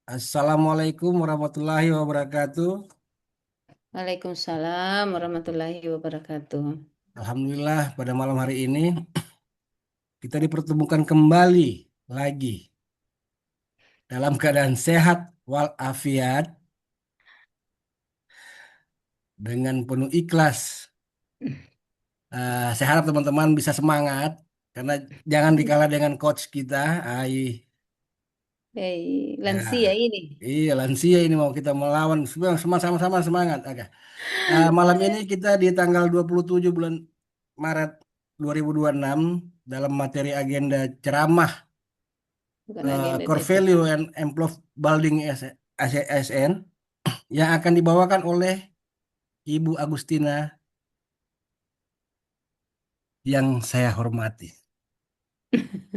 Assalamualaikum warahmatullahi wabarakatuh. Waalaikumsalam warahmatullahi wabarakatuh. Alhamdulillah pada malam hari ini kita dipertemukan kembali lagi dalam keadaan sehat walafiat dengan penuh ikhlas. Saya harap teman-teman bisa semangat karena jangan dikalah dengan coach kita. Lansia Ya, ini. iya lansia ini mau kita melawan sama-sama semangat. Oke. Malam ini kita di tanggal 27 bulan Maret 2026 dalam materi agenda ceramah Bukan agenda Core dia Value ceramah. and Employee Building ASN yang akan dibawakan oleh Ibu Agustina yang saya hormati.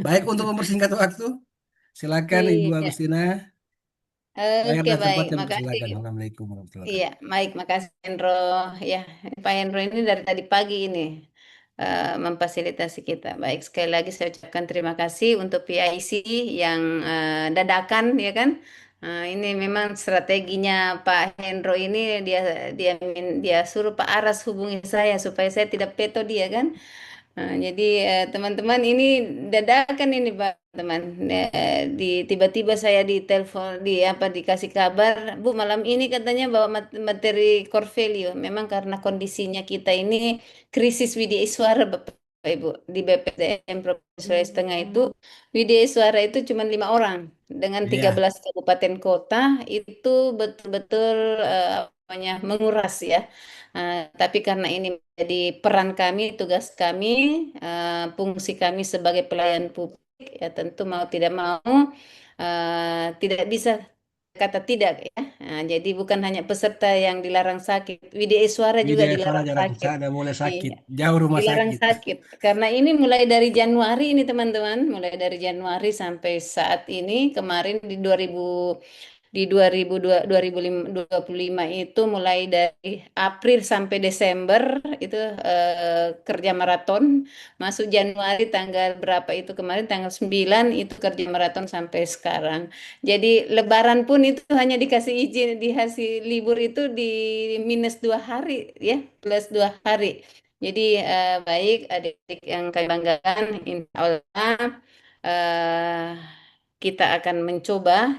Baik, untuk mempersingkat waktu, silakan Ibu Iya. Agustina. Layar Oke, dan baik. tempatnya Makasih. silakan. Assalamualaikum warahmatullahi Iya, wabarakatuh. baik. Makasih, Hendro. Ya, Pak Hendro ini dari tadi pagi ini memfasilitasi kita. Baik, sekali lagi saya ucapkan terima kasih untuk PIC yang dadakan, ya kan? Ini memang strateginya Pak Hendro ini dia suruh Pak Aras hubungi saya supaya saya tidak peto dia kan. Jadi teman-teman ini dadakan ini Pak teman. Tiba-tiba saya ditelepon dikasih kabar, Bu malam ini katanya bawa materi core value. Memang karena kondisinya kita ini krisis widya suara Bapak Ibu di BPTM Provinsi Sulawesi Tengah itu widya suara itu cuma 5 orang dengan Iya, 13 kabupaten kota itu betul-betul menguras ya. Tapi karena ini menjadi peran kami, tugas kami, fungsi kami sebagai pelayan publik, ya tentu mau tidak mau tidak bisa kata tidak ya. Jadi bukan hanya peserta yang dilarang sakit, Widya Suara juga Widya Suara dilarang jarang sakit. tidak boleh sakit, Iya, jauh rumah dilarang sakit. sakit. Karena ini mulai dari Januari ini teman-teman, mulai dari Januari sampai saat ini, kemarin di 2025 itu mulai dari April sampai Desember itu kerja maraton. Masuk Januari tanggal berapa itu kemarin tanggal 9 itu kerja maraton sampai sekarang. Jadi Lebaran pun itu hanya dikasih izin dikasih libur itu di -2 hari ya, +2 hari. Jadi baik adik-adik yang kami banggakan, insya Allah eh, kita akan mencoba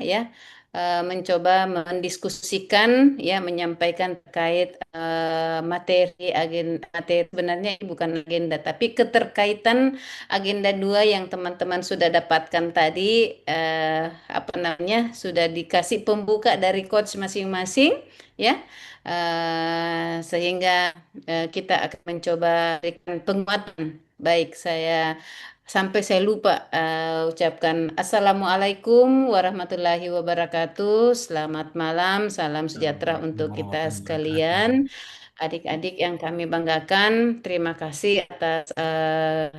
mendiskusikan ya menyampaikan terkait materi sebenarnya ini bukan agenda tapi keterkaitan agenda 2 yang teman-teman sudah dapatkan tadi apa namanya sudah dikasih pembuka dari coach masing-masing ya. Sehingga kita akan mencoba berikan penguatan. Baik, sampai saya lupa ucapkan Assalamualaikum warahmatullahi wabarakatuh. Selamat malam, salam sejahtera Assalamualaikum untuk kita warahmatullahi wabarakatuh. sekalian. Adik-adik yang kami banggakan, terima kasih atas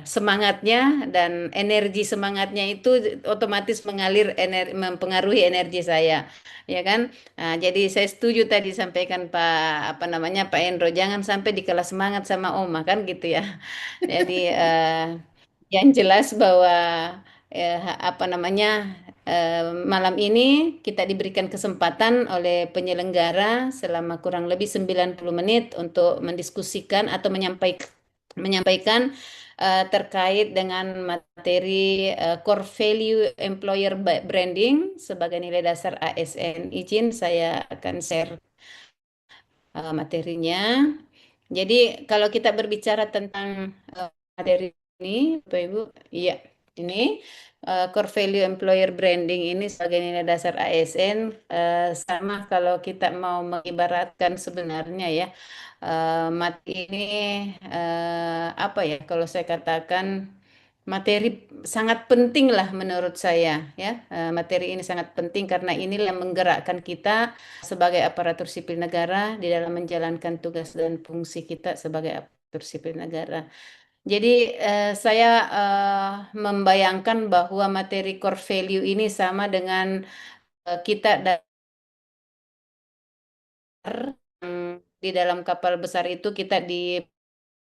semangatnya dan energi semangatnya itu otomatis mempengaruhi energi saya, ya kan? Jadi saya setuju tadi sampaikan Pak apa namanya Pak Endro, jangan sampai dikalah semangat sama Oma kan gitu ya. Jadi yang jelas bahwa apa namanya malam ini kita diberikan kesempatan oleh penyelenggara selama kurang lebih 90 menit untuk mendiskusikan atau menyampaikan terkait dengan materi core value employer branding sebagai nilai dasar ASN. Izin saya akan share materinya. Jadi kalau kita berbicara tentang materi ini, Bapak Ibu, iya, ini core value employer branding ini sebagai nilai dasar ASN sama kalau kita mau mengibaratkan sebenarnya ya mati ini apa ya kalau saya katakan materi sangat penting lah menurut saya ya. Materi ini sangat penting karena inilah yang menggerakkan kita sebagai aparatur sipil negara di dalam menjalankan tugas dan fungsi kita sebagai aparatur sipil negara. Jadi saya membayangkan bahwa materi core value ini sama dengan kita di dalam kapal besar itu kita di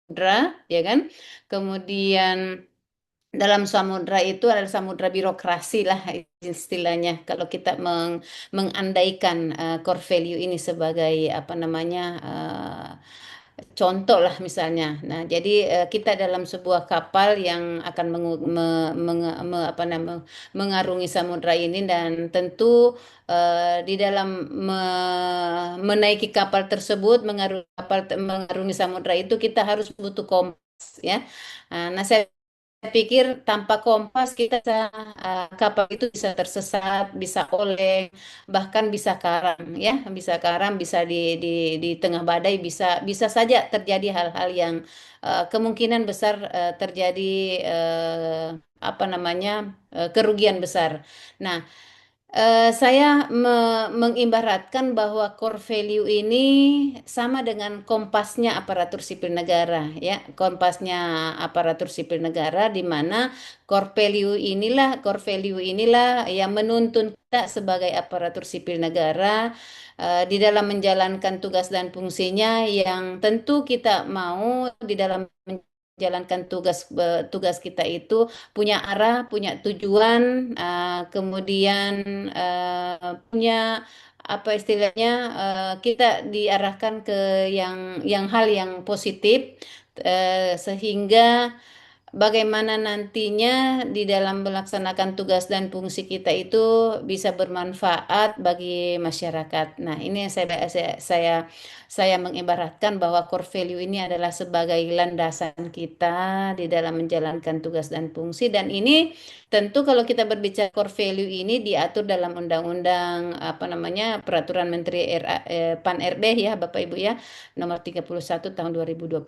Samudra, ya kan? Kemudian dalam samudra itu adalah samudra birokrasi lah istilahnya. Kalau kita mengandaikan core value ini sebagai apa namanya contoh lah misalnya. Nah, jadi kita dalam sebuah kapal yang akan mengarungi samudra ini dan tentu di dalam menaiki kapal tersebut, mengarungi samudra itu kita harus butuh kompas ya. Nah, saya pikir tanpa kompas kita kapal itu bisa tersesat, bisa oleng, bahkan bisa karam ya, bisa karam, bisa di tengah badai bisa bisa saja terjadi hal-hal yang kemungkinan besar terjadi apa namanya kerugian besar. Nah, saya mengibaratkan bahwa core value ini sama dengan kompasnya aparatur sipil negara, ya, kompasnya aparatur sipil negara, di mana core value inilah yang menuntun kita sebagai aparatur sipil negara di dalam menjalankan tugas dan fungsinya yang tentu kita mau di dalam menjalankan tugas kita itu punya arah, punya tujuan, kemudian punya apa istilahnya kita diarahkan ke yang hal yang positif sehingga bagaimana nantinya di dalam melaksanakan tugas dan fungsi kita itu bisa bermanfaat bagi masyarakat. Nah, ini yang saya mengibaratkan bahwa core value ini adalah sebagai landasan kita di dalam menjalankan tugas dan fungsi dan ini tentu kalau kita berbicara core value ini diatur dalam undang-undang apa namanya Peraturan Menteri PAN RB ya Bapak Ibu ya nomor 31 tahun 2024.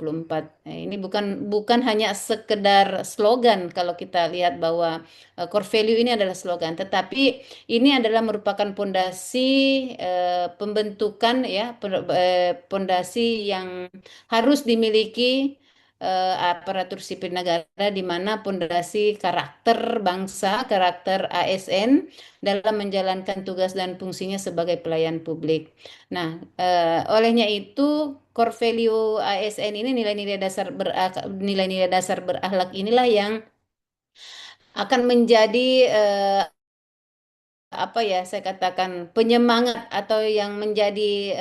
Nah, ini bukan hanya sekedar slogan kalau kita lihat bahwa core value ini adalah slogan, tetapi ini adalah merupakan pondasi pembentukan ya pondasi yang harus dimiliki aparatur sipil negara di mana pondasi karakter bangsa, karakter ASN dalam menjalankan tugas dan fungsinya sebagai pelayan publik. Nah, olehnya itu core value ASN ini nilai-nilai dasar berakhlak inilah yang akan menjadi apa ya saya katakan penyemangat atau yang menjadi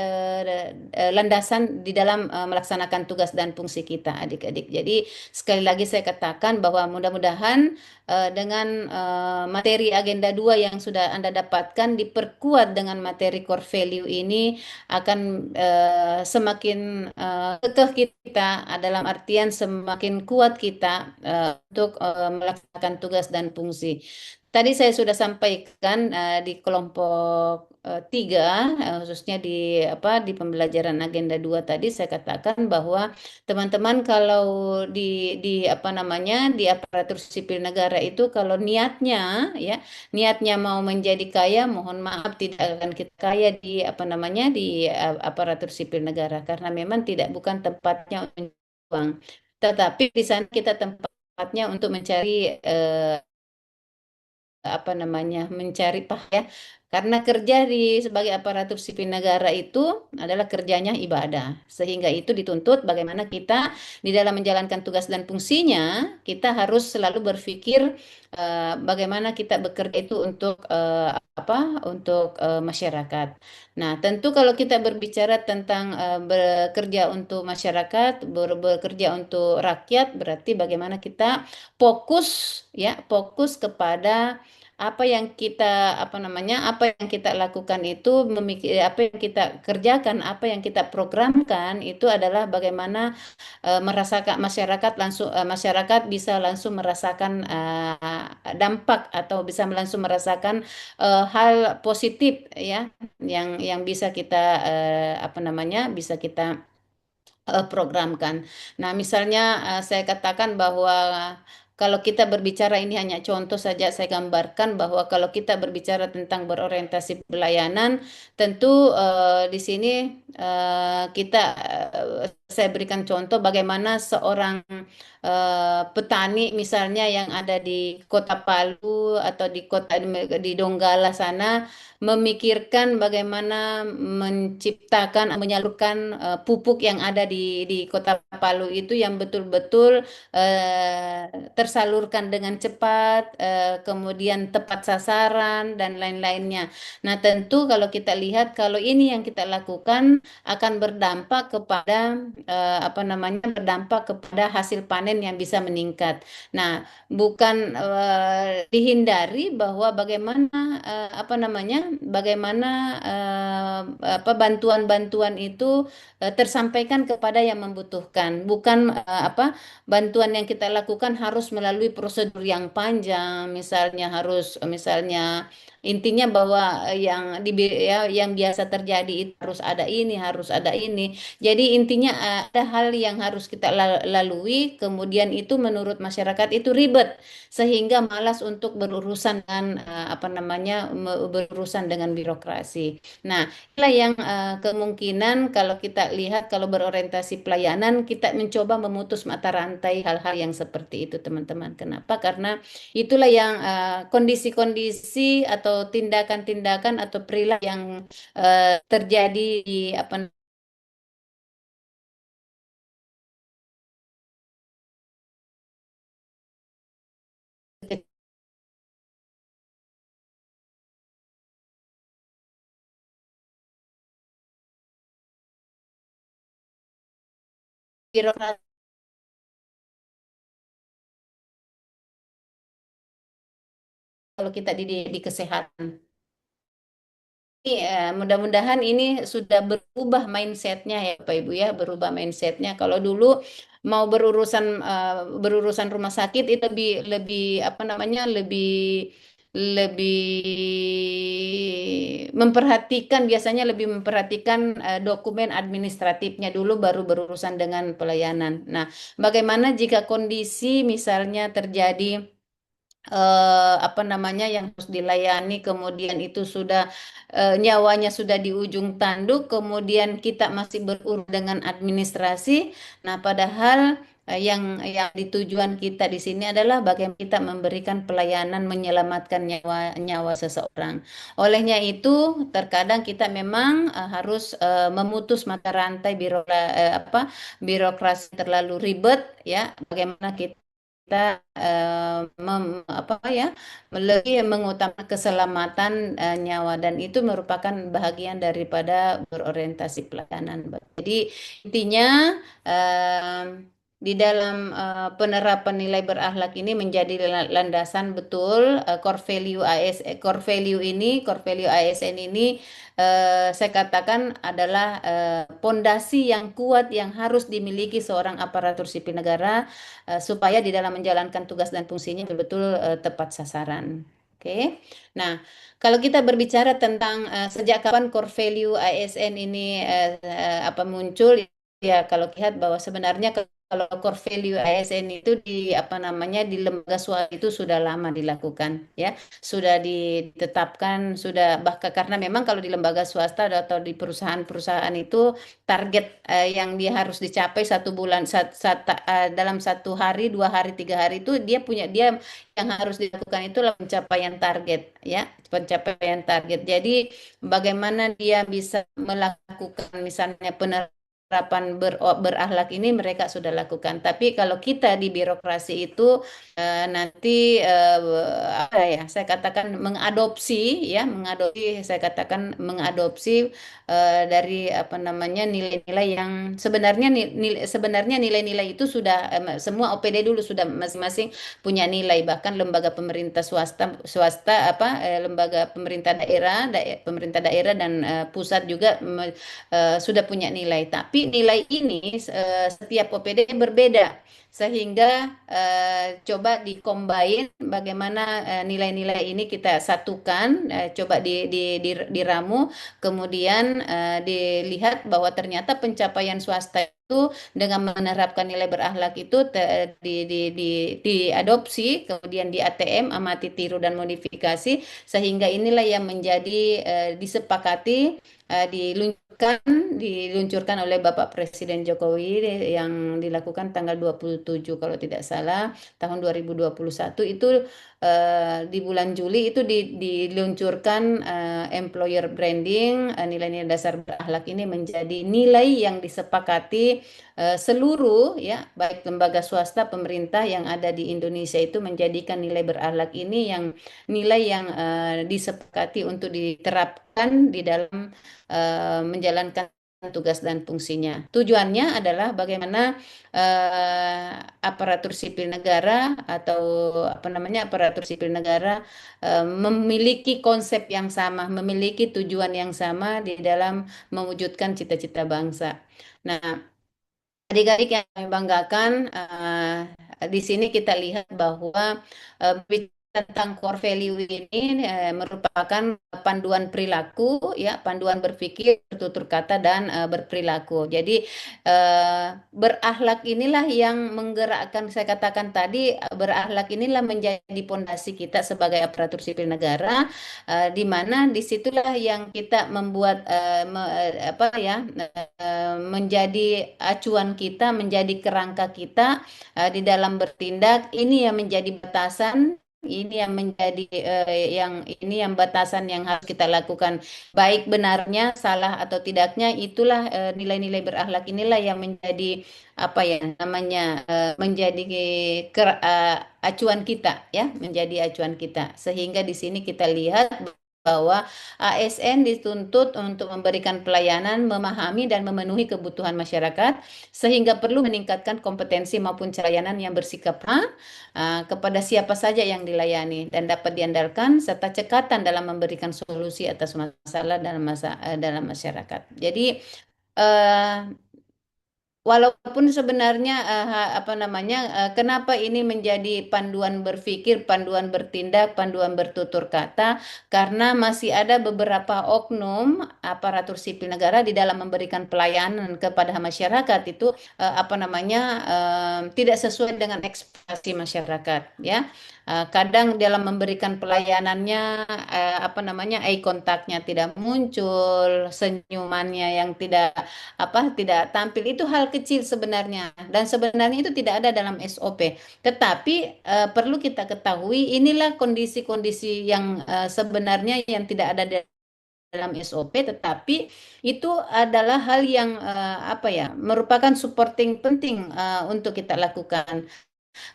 landasan di dalam melaksanakan tugas dan fungsi kita adik-adik. Jadi sekali lagi saya katakan bahwa mudah-mudahan dengan materi agenda 2 yang sudah Anda dapatkan diperkuat dengan materi core value ini akan semakin kekeh kita dalam artian semakin kuat kita untuk melaksanakan tugas dan fungsi. Tadi saya sudah sampaikan di kelompok 3, khususnya di apa di pembelajaran agenda 2 tadi saya katakan bahwa teman-teman kalau di apa namanya di aparatur sipil negara itu kalau niatnya ya niatnya mau menjadi kaya mohon maaf tidak akan kita kaya di apa namanya di aparatur sipil negara karena memang tidak bukan tempatnya untuk uang. Tetapi di sana kita tempatnya untuk mencari apa namanya mencari ya karena kerja sebagai aparatur sipil negara itu adalah kerjanya ibadah sehingga itu dituntut bagaimana kita di dalam menjalankan tugas dan fungsinya kita harus selalu berpikir bagaimana kita bekerja itu untuk apa untuk masyarakat. Nah, tentu kalau kita berbicara tentang bekerja untuk masyarakat, bekerja untuk rakyat berarti bagaimana kita fokus ya fokus kepada apa yang kita apa namanya apa yang kita lakukan itu apa yang kita kerjakan apa yang kita programkan itu adalah bagaimana merasakan masyarakat bisa langsung merasakan dampak atau bisa langsung merasakan hal positif ya yang bisa kita apa namanya bisa kita programkan. Nah, misalnya saya katakan bahwa kalau kita berbicara ini hanya contoh saja saya gambarkan bahwa kalau kita berbicara tentang berorientasi pelayanan, tentu di sini kita saya berikan contoh bagaimana seorang petani misalnya yang ada di Kota Palu atau di kota di Donggala sana memikirkan bagaimana menciptakan, menyalurkan pupuk yang ada di Kota Palu itu yang betul-betul tersalurkan dengan cepat, kemudian tepat sasaran dan lain-lainnya. Nah, tentu kalau kita lihat kalau ini yang kita lakukan akan berdampak kepada apa namanya berdampak kepada hasil panen yang bisa meningkat. Nah, bukan dihindari bahwa bagaimana apa namanya bagaimana apa bantuan-bantuan itu tersampaikan kepada yang membutuhkan. Bukan apa bantuan yang kita lakukan harus melalui prosedur yang panjang, misalnya harus misalnya intinya bahwa yang ya, yang biasa terjadi itu harus ada ini. Jadi intinya ada hal yang harus kita lalui, kemudian itu menurut masyarakat itu ribet, sehingga malas untuk berurusan dengan apa namanya berurusan dengan birokrasi. Nah, inilah yang kemungkinan kalau kita lihat kalau berorientasi pelayanan kita mencoba memutus mata rantai hal-hal yang seperti itu, teman-teman. Kenapa? Karena itulah yang kondisi-kondisi atau tindakan-tindakan atau perilaku yang terjadi di apa birokrasi kalau kita di kesehatan. Mudah-mudahan ini sudah berubah mindsetnya ya Bapak Ibu ya, berubah mindsetnya. Kalau dulu mau berurusan rumah sakit itu lebih lebih apa namanya lebih memperhatikan biasanya lebih memperhatikan dokumen administratifnya dulu baru berurusan dengan pelayanan. Nah, bagaimana jika kondisi misalnya terjadi apa namanya yang harus dilayani kemudian itu sudah nyawanya sudah di ujung tanduk kemudian kita masih berurusan dengan administrasi. Nah, padahal yang ditujuan kita di sini adalah bagaimana kita memberikan pelayanan menyelamatkan nyawa nyawa seseorang. Olehnya itu terkadang kita memang harus memutus mata rantai birokrasi terlalu ribet ya, bagaimana kita apa ya lebih mengutamakan keselamatan nyawa dan itu merupakan bahagian daripada berorientasi pelayanan. Jadi intinya eh, di dalam penerapan nilai berakhlak ini menjadi landasan betul core value ini core value ASN ini saya katakan adalah pondasi yang kuat yang harus dimiliki seorang aparatur sipil negara supaya di dalam menjalankan tugas dan fungsinya betul-betul tepat sasaran. Oke. Nah, kalau kita berbicara tentang sejak kapan core value ASN ini apa muncul, ya kalau lihat bahwa sebenarnya kalau core value ASN itu di apa namanya di lembaga swasta itu sudah lama dilakukan, ya sudah ditetapkan, sudah bahkan karena memang kalau di lembaga swasta atau di perusahaan-perusahaan itu target yang dia harus dicapai satu bulan dalam satu hari, dua hari, tiga hari itu dia yang harus dilakukan itu adalah pencapaian target ya, pencapaian target. Jadi bagaimana dia bisa melakukan misalnya penerapan berakhlak ini mereka sudah lakukan. Tapi kalau kita di birokrasi itu nanti apa ya saya katakan saya katakan mengadopsi dari apa namanya nilai-nilai yang sebenarnya nilai-nilai itu sudah semua OPD dulu sudah masing-masing punya nilai, bahkan lembaga pemerintah swasta swasta apa lembaga pemerintah daerah dan pusat juga sudah punya nilai, tapi nilai ini setiap OPD berbeda sehingga coba dikombain bagaimana nilai-nilai ini kita satukan, coba diramu, kemudian dilihat bahwa ternyata pencapaian swasta itu dengan menerapkan nilai berakhlak itu diadopsi, kemudian di ATM, amati, tiru, dan modifikasi, sehingga inilah yang menjadi disepakati, diluncurkan kan diluncurkan oleh Bapak Presiden Jokowi yang dilakukan tanggal 27 kalau tidak salah tahun 2021 itu di bulan Juli itu diluncurkan employer branding, nilai-nilai dasar berakhlak ini menjadi nilai yang disepakati seluruh ya baik lembaga swasta pemerintah yang ada di Indonesia itu menjadikan nilai berakhlak ini yang nilai yang disepakati untuk diterapkan di dalam menjalankan tugas dan fungsinya. Tujuannya adalah bagaimana eh, aparatur sipil negara atau apa namanya aparatur sipil negara memiliki konsep yang sama, memiliki tujuan yang sama di dalam mewujudkan cita-cita bangsa. Nah, adik-adik yang kami banggakan, di sini kita lihat bahwa berbicara tentang core value ini merupakan panduan perilaku, ya, panduan berpikir, bertutur kata dan berperilaku. Jadi berakhlak inilah yang menggerakkan, saya katakan tadi, berakhlak inilah menjadi pondasi kita sebagai aparatur sipil negara, di mana disitulah yang kita membuat apa ya menjadi acuan kita, menjadi kerangka kita di dalam bertindak. Ini yang menjadi batasan, ini yang menjadi yang batasan yang harus kita lakukan. Baik benarnya, salah atau tidaknya, itulah nilai-nilai berakhlak inilah yang menjadi apa ya namanya menjadi acuan kita ya, menjadi acuan kita. Sehingga di sini kita lihat bahwa ASN dituntut untuk memberikan pelayanan, memahami dan memenuhi kebutuhan masyarakat, sehingga perlu meningkatkan kompetensi maupun pelayanan yang bersikap ramah kepada siapa saja yang dilayani dan dapat diandalkan serta cekatan dalam memberikan solusi atas masalah dalam masyarakat. Jadi eh, walaupun sebenarnya apa namanya kenapa ini menjadi panduan berpikir, panduan bertindak, panduan bertutur kata, karena masih ada beberapa oknum aparatur sipil negara di dalam memberikan pelayanan kepada masyarakat itu apa namanya tidak sesuai dengan ekspektasi masyarakat, ya. Kadang dalam memberikan pelayanannya apa namanya eye kontaknya tidak muncul, senyumannya yang tidak tampil, itu hal kecil sebenarnya dan sebenarnya itu tidak ada dalam SOP, tetapi perlu kita ketahui inilah kondisi-kondisi yang sebenarnya yang tidak ada dalam SOP, tetapi itu adalah hal yang apa ya merupakan supporting penting untuk kita lakukan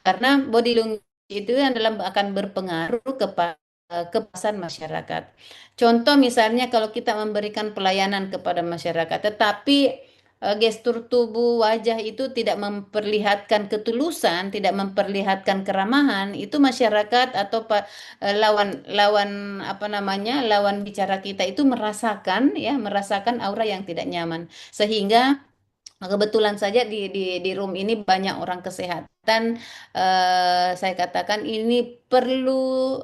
karena body language itu adalah akan berpengaruh kepada kepuasan masyarakat. Contoh misalnya kalau kita memberikan pelayanan kepada masyarakat, tetapi gestur tubuh wajah itu tidak memperlihatkan ketulusan, tidak memperlihatkan keramahan, itu masyarakat atau lawan lawan apa namanya lawan bicara kita itu merasakan ya merasakan aura yang tidak nyaman, sehingga kebetulan saja di room ini banyak orang kesehatan. Saya katakan ini perlu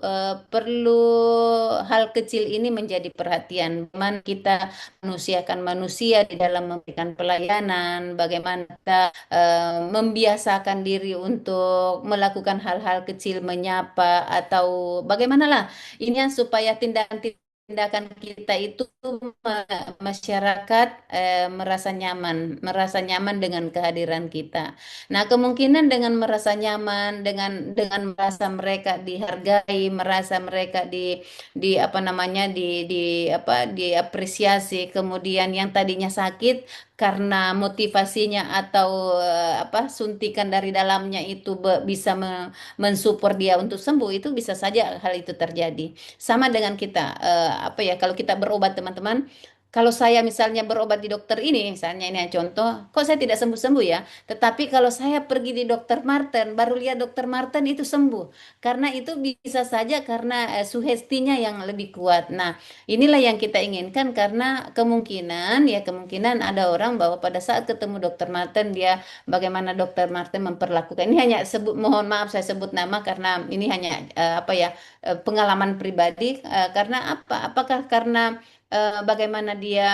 hal kecil ini menjadi perhatian. Bagaimana kita manusiakan manusia di dalam memberikan pelayanan, bagaimana kita membiasakan diri untuk melakukan hal-hal kecil, menyapa atau bagaimanalah ini ya, supaya tindakan kita itu masyarakat merasa nyaman dengan kehadiran kita. Nah, kemungkinan dengan merasa nyaman, dengan merasa mereka dihargai, merasa mereka di apa namanya diapresiasi, kemudian yang tadinya sakit karena motivasinya atau suntikan dari dalamnya itu bisa mensupport dia untuk sembuh, itu bisa saja hal itu terjadi. Sama dengan kita, apa ya, kalau kita berobat teman-teman, kalau saya misalnya berobat di dokter ini, misalnya ini contoh, kok saya tidak sembuh-sembuh ya? Tetapi kalau saya pergi di dokter Marten, baru lihat dokter Marten itu sembuh. Karena itu bisa saja karena sugestinya yang lebih kuat. Nah, inilah yang kita inginkan karena kemungkinan ada orang bahwa pada saat ketemu dokter Marten dia bagaimana dokter Marten memperlakukan. Ini hanya sebut, mohon maaf saya sebut nama karena ini hanya pengalaman pribadi. Karena apa? Apakah karena bagaimana dia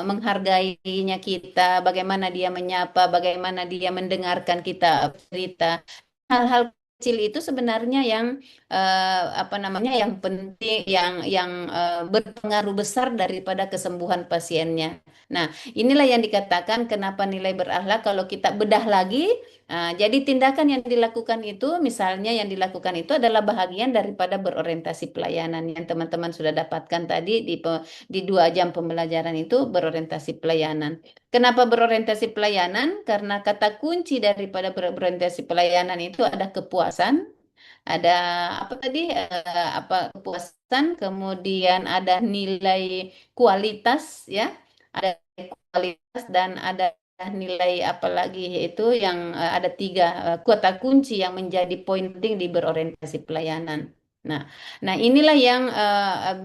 menghargainya kita, bagaimana dia menyapa, bagaimana dia mendengarkan kita cerita. Hal-hal kecil itu sebenarnya yang apa namanya yang penting, yang berpengaruh besar daripada kesembuhan pasiennya. Nah, inilah yang dikatakan kenapa nilai berakhlak kalau kita bedah lagi. Jadi tindakan yang dilakukan itu, misalnya yang dilakukan itu adalah bahagian daripada berorientasi pelayanan yang teman-teman sudah dapatkan tadi di 2 jam pembelajaran itu berorientasi pelayanan. Kenapa berorientasi pelayanan? Karena kata kunci daripada berorientasi pelayanan itu ada kepuasan, ada apa tadi apa kepuasan, kemudian ada nilai kualitas ya, ada kualitas dan ada nilai apa lagi yaitu yang ada 3 kata kunci yang menjadi poin penting di berorientasi pelayanan. Nah, nah inilah yang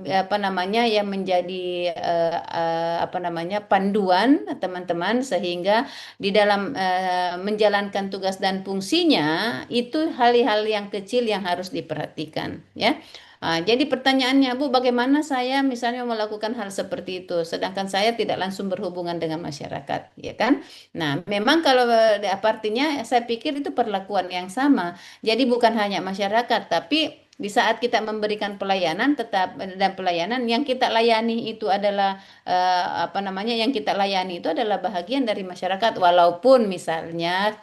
apa namanya yang menjadi apa namanya panduan teman-teman sehingga di dalam menjalankan tugas dan fungsinya itu hal-hal yang kecil yang harus diperhatikan ya. Jadi pertanyaannya Bu, bagaimana saya misalnya melakukan hal seperti itu, sedangkan saya tidak langsung berhubungan dengan masyarakat, ya kan? Nah, memang kalau apa artinya, saya pikir itu perlakuan yang sama. Jadi bukan hanya masyarakat, tapi di saat kita memberikan pelayanan tetap dan pelayanan yang kita layani itu adalah apa namanya yang kita layani itu adalah bahagian dari masyarakat, walaupun misalnya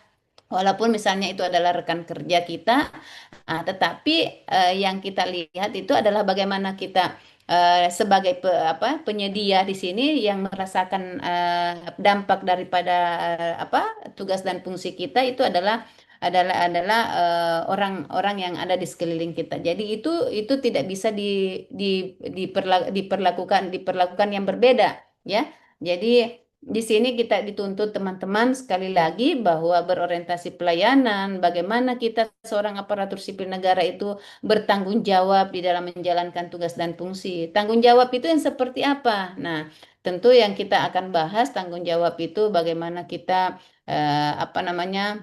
itu adalah rekan kerja kita. Tetapi yang kita lihat itu adalah bagaimana kita sebagai penyedia di sini yang merasakan dampak daripada apa tugas dan fungsi kita itu adalah orang-orang yang ada di sekeliling kita. Jadi itu tidak bisa diperlakukan yang berbeda ya. Jadi di sini kita dituntut teman-teman sekali lagi bahwa berorientasi pelayanan, bagaimana kita seorang aparatur sipil negara itu bertanggung jawab di dalam menjalankan tugas dan fungsi. Tanggung jawab itu yang seperti apa? Nah, tentu yang kita akan bahas tanggung jawab itu bagaimana kita apa namanya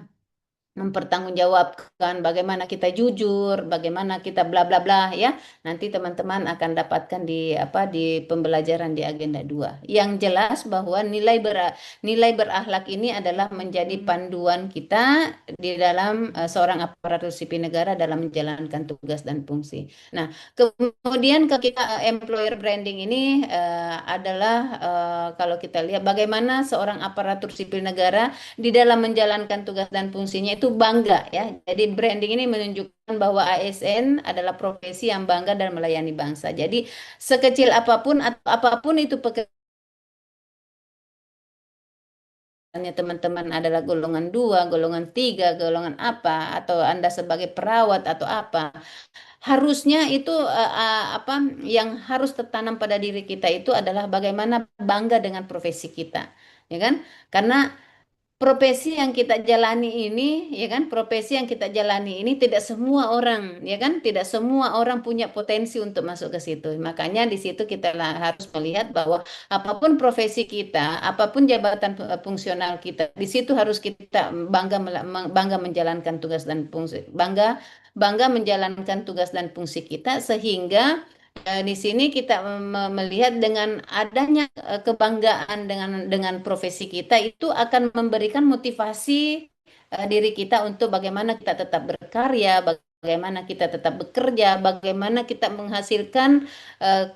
mempertanggungjawabkan bagaimana kita jujur, bagaimana kita bla bla bla ya. Nanti teman-teman akan dapatkan di pembelajaran di agenda 2. Yang jelas bahwa nilai berakhlak ini adalah menjadi panduan kita di dalam seorang aparatur sipil negara dalam menjalankan tugas dan fungsi. Nah, kemudian ke kita employer branding ini adalah kalau kita lihat bagaimana seorang aparatur sipil negara di dalam menjalankan tugas dan fungsinya itu bangga ya. Jadi branding ini menunjukkan bahwa ASN adalah profesi yang bangga dan melayani bangsa. Jadi sekecil apapun atau apapun itu pekerjaannya teman-teman adalah golongan 2, golongan 3, golongan apa, atau Anda sebagai perawat atau apa, harusnya itu apa yang harus tertanam pada diri kita itu adalah bagaimana bangga dengan profesi kita, ya kan? Karena profesi yang kita jalani ini, ya kan, profesi yang kita jalani ini tidak semua orang, ya kan, tidak semua orang punya potensi untuk masuk ke situ. Makanya di situ kita harus melihat bahwa apapun profesi kita, apapun jabatan fungsional kita, di situ harus kita bangga menjalankan tugas dan fungsi, bangga bangga menjalankan tugas dan fungsi kita sehingga di sini kita melihat dengan adanya kebanggaan dengan profesi kita itu akan memberikan motivasi diri kita untuk bagaimana kita tetap berkarya, bagaimana kita tetap bekerja, bagaimana kita menghasilkan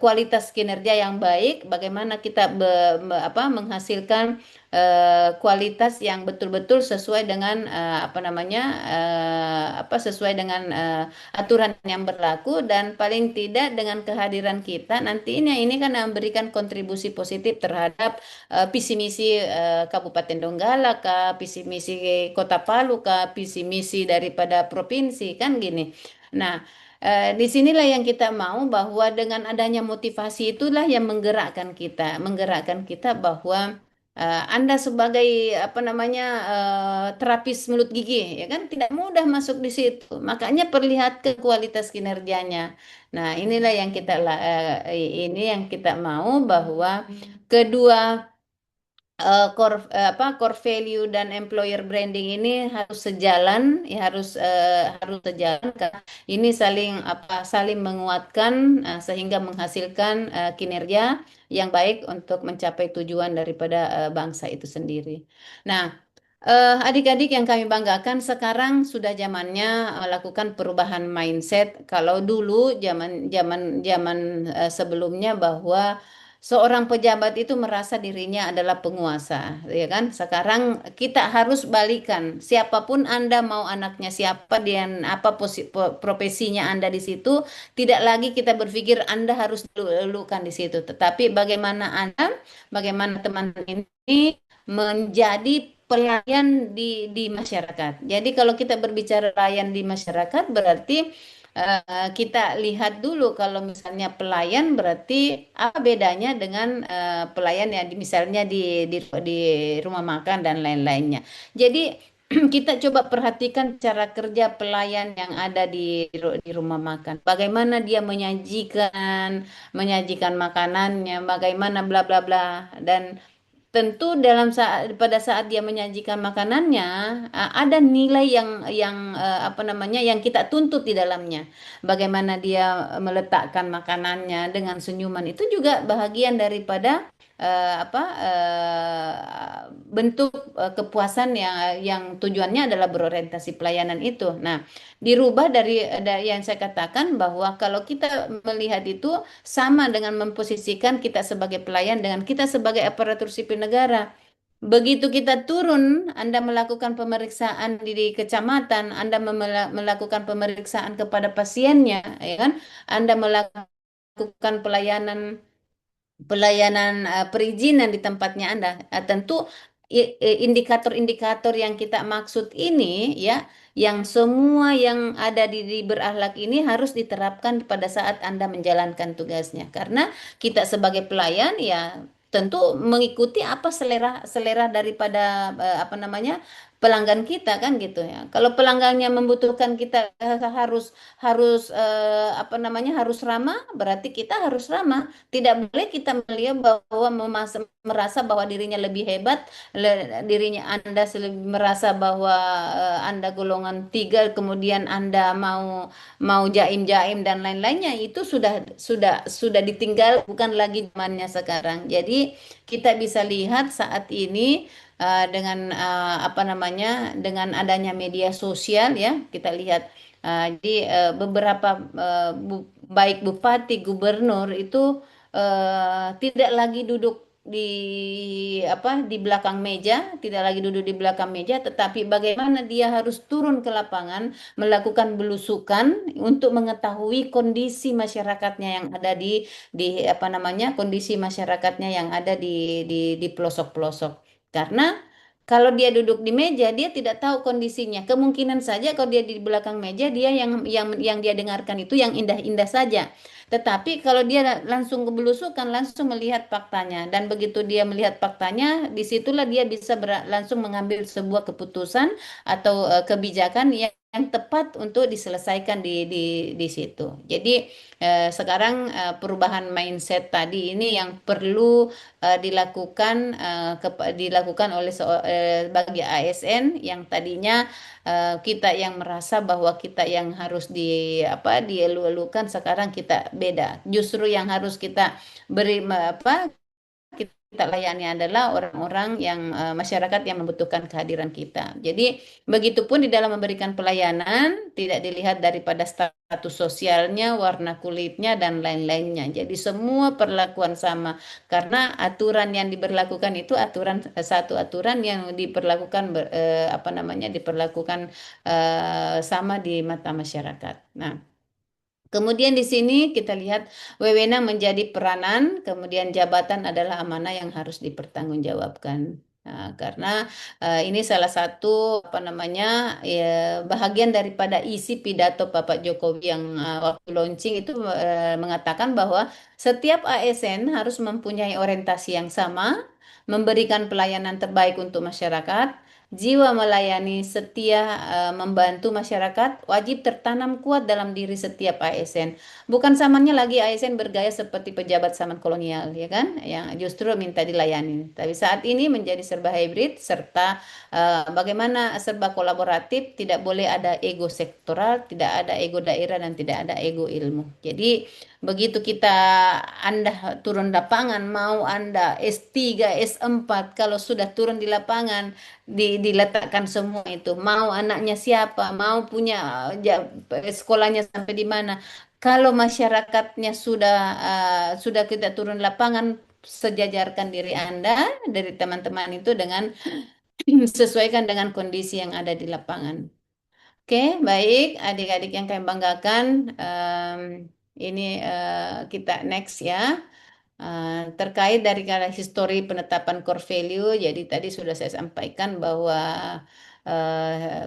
kualitas kinerja yang baik, bagaimana kita menghasilkan kualitas yang betul-betul sesuai dengan apa namanya sesuai dengan aturan yang berlaku dan paling tidak dengan kehadiran kita nantinya ini kan memberikan kontribusi positif terhadap visi misi Kabupaten Donggala kah, visi misi Kota Palu kah, visi misi daripada provinsi kan gini. Nah, disinilah yang kita mau bahwa dengan adanya motivasi itulah yang menggerakkan kita bahwa Anda sebagai apa namanya terapis mulut gigi ya kan tidak mudah masuk di situ. Makanya perlihatkan kualitas kinerjanya. Nah, inilah yang ini yang kita mau bahwa kedua core value dan employer branding ini harus sejalan ya harus sejalan karena ini saling menguatkan sehingga menghasilkan kinerja yang baik untuk mencapai tujuan daripada bangsa itu sendiri. Nah, Adik-adik yang kami banggakan sekarang sudah zamannya melakukan perubahan mindset. Kalau dulu zaman zaman zaman sebelumnya bahwa seorang pejabat itu merasa dirinya adalah penguasa, ya kan? Sekarang kita harus balikan. Siapapun Anda, mau anaknya siapa dan apa profesinya Anda di situ, tidak lagi kita berpikir Anda harus lulukan di situ, tetapi bagaimana Anda, bagaimana teman ini menjadi pelayan di masyarakat. Jadi kalau kita berbicara pelayan di masyarakat berarti kita lihat dulu kalau misalnya pelayan berarti apa bedanya dengan pelayan yang misalnya di rumah makan dan lain-lainnya. Jadi kita coba perhatikan cara kerja pelayan yang ada di rumah makan. Bagaimana dia menyajikan makanannya, bagaimana bla bla bla, dan tentu pada saat dia menyajikan makanannya ada nilai yang apa namanya yang kita tuntut di dalamnya. Bagaimana dia meletakkan makanannya dengan senyuman itu juga bahagian daripada bentuk kepuasan yang tujuannya adalah berorientasi pelayanan itu. Nah, dirubah dari yang saya katakan bahwa kalau kita melihat itu sama dengan memposisikan kita sebagai pelayan dengan kita sebagai aparatur sipil negara. Begitu kita turun, Anda melakukan pemeriksaan di kecamatan, Anda melakukan pemeriksaan kepada pasiennya, ya kan? Anda melakukan pelayanan perizinan di tempatnya Anda. Tentu indikator-indikator yang kita maksud ini ya, yang semua yang ada di berakhlak ini harus diterapkan pada saat Anda menjalankan tugasnya. Karena kita sebagai pelayan ya tentu mengikuti apa selera selera daripada apa namanya pelanggan kita kan gitu ya. Kalau pelanggannya membutuhkan kita harus harus apa namanya harus ramah, berarti kita harus ramah. Tidak boleh kita melihat bahwa merasa bahwa dirinya lebih hebat, dirinya Anda merasa bahwa Anda golongan tiga, kemudian Anda mau mau jaim-jaim dan lain-lainnya, itu sudah ditinggal, bukan lagi zamannya sekarang. Jadi kita bisa lihat saat ini dengan apa namanya dengan adanya media sosial ya, kita lihat beberapa baik bupati, gubernur itu tidak lagi duduk di belakang meja, tidak lagi duduk di belakang meja, tetapi bagaimana dia harus turun ke lapangan, melakukan belusukan untuk mengetahui kondisi masyarakatnya yang ada di apa namanya kondisi masyarakatnya yang ada di pelosok-pelosok. Karena kalau dia duduk di meja, dia tidak tahu kondisinya. Kemungkinan saja kalau dia di belakang meja, dia yang dia dengarkan itu yang indah-indah saja. Tetapi kalau dia langsung kebelusukan, langsung melihat faktanya, dan begitu dia melihat faktanya, disitulah dia bisa langsung mengambil sebuah keputusan atau kebijakan yang tepat untuk diselesaikan di situ. Jadi sekarang perubahan mindset tadi ini yang perlu dilakukan oleh bagi ASN yang tadinya kita yang merasa bahwa kita yang harus dielu-elukan, sekarang kita beda. Justru yang harus kita beri kita layani adalah orang-orang yang masyarakat yang membutuhkan kehadiran kita. Jadi begitupun di dalam memberikan pelayanan tidak dilihat daripada status sosialnya, warna kulitnya dan lain-lainnya. Jadi semua perlakuan sama karena aturan yang diberlakukan itu satu aturan yang apa namanya diperlakukan sama di mata masyarakat. Nah, kemudian di sini kita lihat wewenang menjadi peranan, kemudian jabatan adalah amanah yang harus dipertanggungjawabkan. Nah, karena ini salah satu apa namanya bahagian daripada isi pidato Bapak Jokowi yang waktu launching itu mengatakan bahwa setiap ASN harus mempunyai orientasi yang sama, memberikan pelayanan terbaik untuk masyarakat. Jiwa melayani, setia membantu masyarakat wajib tertanam kuat dalam diri setiap ASN. Bukan samanya lagi ASN bergaya seperti pejabat zaman kolonial, ya kan? Yang justru minta dilayani. Tapi saat ini menjadi serba hybrid serta bagaimana serba kolaboratif, tidak boleh ada ego sektoral, tidak ada ego daerah dan tidak ada ego ilmu. Jadi begitu Anda turun lapangan, mau Anda S3, S4, kalau sudah turun di lapangan, diletakkan semua itu. Mau anaknya siapa, mau punya sekolahnya sampai di mana. Kalau masyarakatnya sudah kita turun lapangan, sejajarkan diri Anda dari teman-teman itu dengan sesuaikan dengan kondisi yang ada di lapangan. Oke, baik, adik-adik yang kami banggakan. Ini kita next ya. Terkait dari kala histori penetapan core value, jadi tadi sudah saya sampaikan bahwa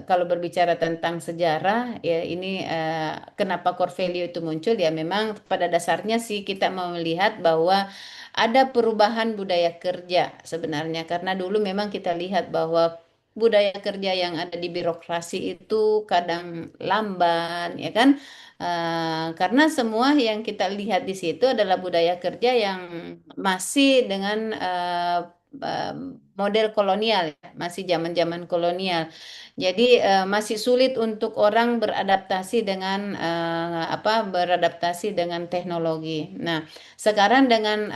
kalau berbicara tentang sejarah, ya ini kenapa core value itu muncul, ya memang pada dasarnya sih kita mau melihat bahwa ada perubahan budaya kerja sebenarnya, karena dulu memang kita lihat bahwa budaya kerja yang ada di birokrasi itu kadang lamban, ya kan? Karena semua yang kita lihat di situ adalah budaya kerja yang masih dengan eh, model kolonial, ya, masih zaman-zaman kolonial. Jadi masih sulit untuk orang beradaptasi dengan teknologi. Nah, sekarang dengan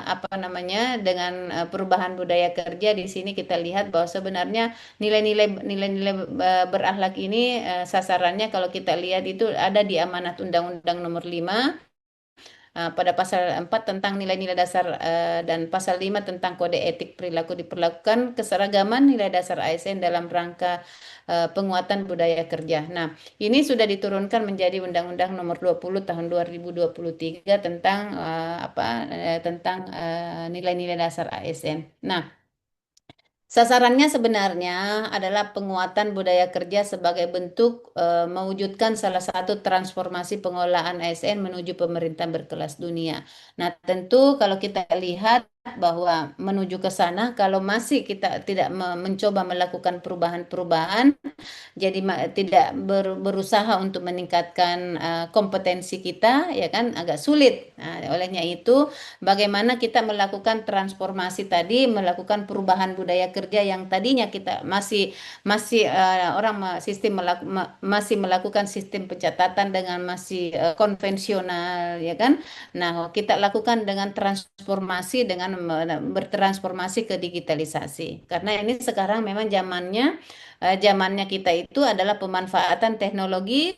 apa namanya, dengan perubahan budaya kerja di sini kita lihat bahwa sebenarnya nilai-nilai berakhlak ini sasarannya kalau kita lihat itu ada di amanat Undang-Undang Nomor 5 pada pasal 4 tentang nilai-nilai dasar dan pasal 5 tentang kode etik perilaku, diperlakukan keseragaman nilai dasar ASN dalam rangka penguatan budaya kerja. Nah, ini sudah diturunkan menjadi Undang-Undang Nomor 20 tahun 2023 tentang tentang nilai-nilai dasar ASN. Nah, sasarannya sebenarnya adalah penguatan budaya kerja sebagai bentuk mewujudkan salah satu transformasi pengolahan ASN menuju pemerintahan berkelas dunia. Nah, tentu kalau kita lihat bahwa menuju ke sana, kalau masih kita tidak mencoba melakukan perubahan-perubahan, jadi tidak berusaha untuk meningkatkan kompetensi kita, ya kan, agak sulit. Nah, olehnya itu bagaimana kita melakukan transformasi tadi, melakukan perubahan budaya kerja yang tadinya kita masih masih orang masih melakukan sistem pencatatan dengan masih konvensional, ya kan. Nah, kita lakukan dengan transformasi, dengan bertransformasi ke digitalisasi. Karena ini sekarang memang zamannya kita itu adalah pemanfaatan teknologi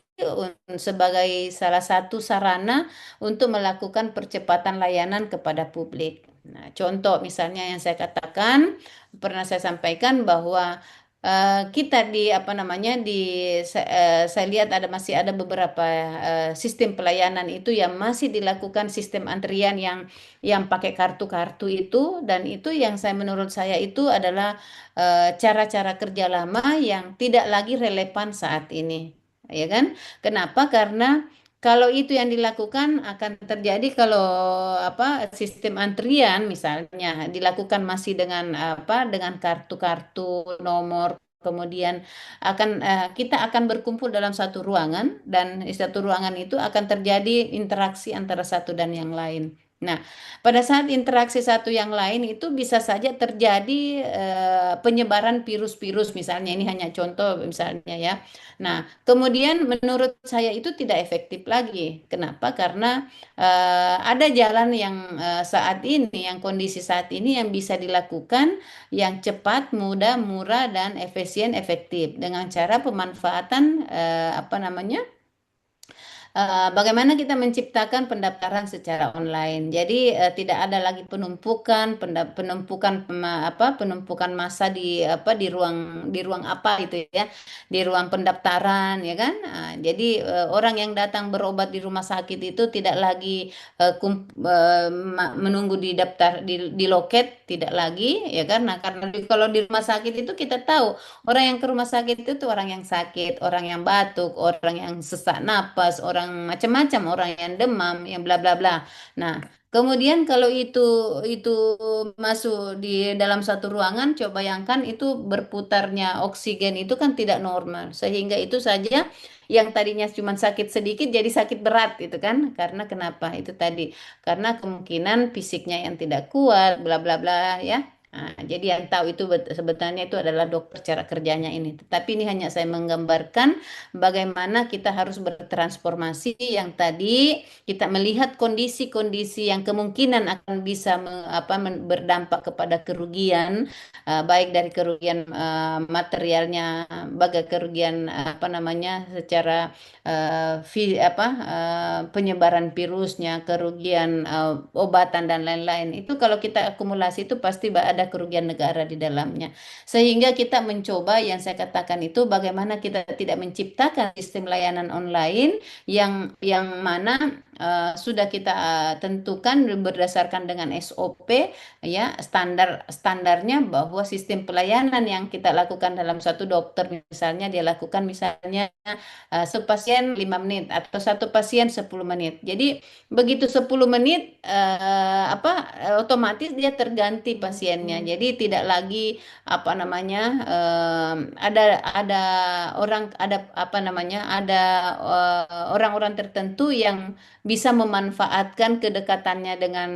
sebagai salah satu sarana untuk melakukan percepatan layanan kepada publik. Nah, contoh misalnya yang saya katakan, pernah saya sampaikan bahwa kita di apa namanya saya lihat masih ada beberapa sistem pelayanan itu yang masih dilakukan sistem antrian yang pakai kartu-kartu itu, dan itu yang menurut saya itu adalah cara-cara kerja lama yang tidak lagi relevan saat ini, ya kan? Kenapa? Karena kalau itu yang dilakukan akan terjadi kalau sistem antrian misalnya dilakukan masih dengan dengan kartu-kartu nomor, kemudian kita akan berkumpul dalam satu ruangan, dan di satu ruangan itu akan terjadi interaksi antara satu dan yang lain. Nah, pada saat interaksi satu yang lain itu bisa saja terjadi penyebaran virus-virus misalnya, ini hanya contoh misalnya ya. Nah, kemudian menurut saya itu tidak efektif lagi. Kenapa? Karena ada jalan yang saat ini, yang kondisi saat ini yang bisa dilakukan yang cepat, mudah, murah, dan efisien, efektif dengan cara pemanfaatan bagaimana kita menciptakan pendaftaran secara online. Jadi tidak ada lagi penumpukan massa di ruang apa itu ya, di ruang pendaftaran, ya kan. Jadi orang yang datang berobat di rumah sakit itu tidak lagi menunggu di daftar di loket, tidak lagi, ya kan. Nah, karena kalau di rumah sakit itu kita tahu orang yang ke rumah sakit itu orang yang sakit, orang yang batuk, orang yang sesak napas, orang macam-macam, orang yang demam, yang bla bla bla. Nah, kemudian kalau itu masuk di dalam satu ruangan, coba bayangkan itu berputarnya oksigen itu kan tidak normal, sehingga itu saja yang tadinya cuma sakit sedikit jadi sakit berat itu kan. Karena kenapa? Itu tadi karena kemungkinan fisiknya yang tidak kuat, bla bla bla ya. Nah, jadi yang tahu itu sebenarnya itu adalah dokter cara kerjanya ini. Tetapi ini hanya saya menggambarkan bagaimana kita harus bertransformasi yang tadi kita melihat kondisi-kondisi yang kemungkinan akan bisa berdampak kepada kerugian, baik dari kerugian materialnya, bagai kerugian apa namanya secara penyebaran virusnya, kerugian obatan dan lain-lain. Itu kalau kita akumulasi itu pasti ada kerugian negara di dalamnya. Sehingga kita mencoba yang saya katakan itu bagaimana kita tidak menciptakan sistem layanan online yang mana sudah kita tentukan berdasarkan dengan SOP, ya, standarnya bahwa sistem pelayanan yang kita lakukan dalam satu dokter misalnya dia lakukan misalnya satu pasien 5 menit atau satu pasien 10 menit. Jadi begitu 10 menit otomatis dia terganti pasiennya. Jadi tidak lagi apa namanya ada orang ada apa namanya ada orang-orang tertentu yang bisa memanfaatkan kedekatannya dengan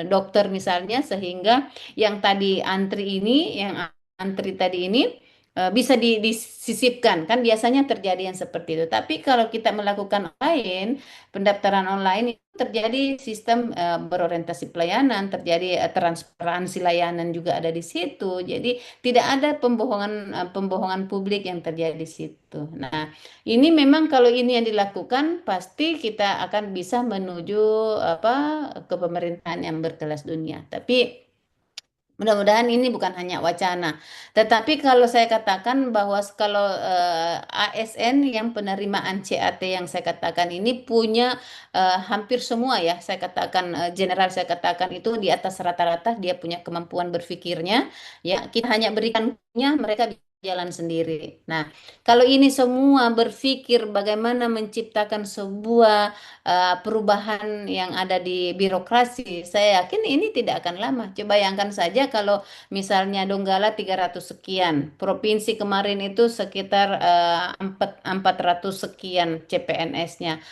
dokter misalnya sehingga yang tadi antri ini yang antri tadi ini bisa disisipkan kan biasanya terjadi yang seperti itu. Tapi kalau kita melakukan online, pendaftaran online itu terjadi sistem berorientasi pelayanan, terjadi transparansi layanan juga ada di situ. Jadi tidak ada pembohongan publik yang terjadi di situ. Nah, ini memang kalau ini yang dilakukan pasti kita akan bisa menuju apa kepemerintahan yang berkelas dunia. Tapi mudah-mudahan ini bukan hanya wacana, tetapi kalau saya katakan bahwa kalau ASN yang penerimaan CAT yang saya katakan ini punya hampir semua ya, saya katakan general saya katakan itu di atas rata-rata dia punya kemampuan berpikirnya, ya kita hanya berikannya mereka bisa jalan sendiri. Nah, kalau ini semua berpikir bagaimana menciptakan sebuah perubahan yang ada di birokrasi, saya yakin ini tidak akan lama. Coba bayangkan saja kalau misalnya Donggala 300 sekian, provinsi kemarin itu sekitar 400 sekian CPNS-nya,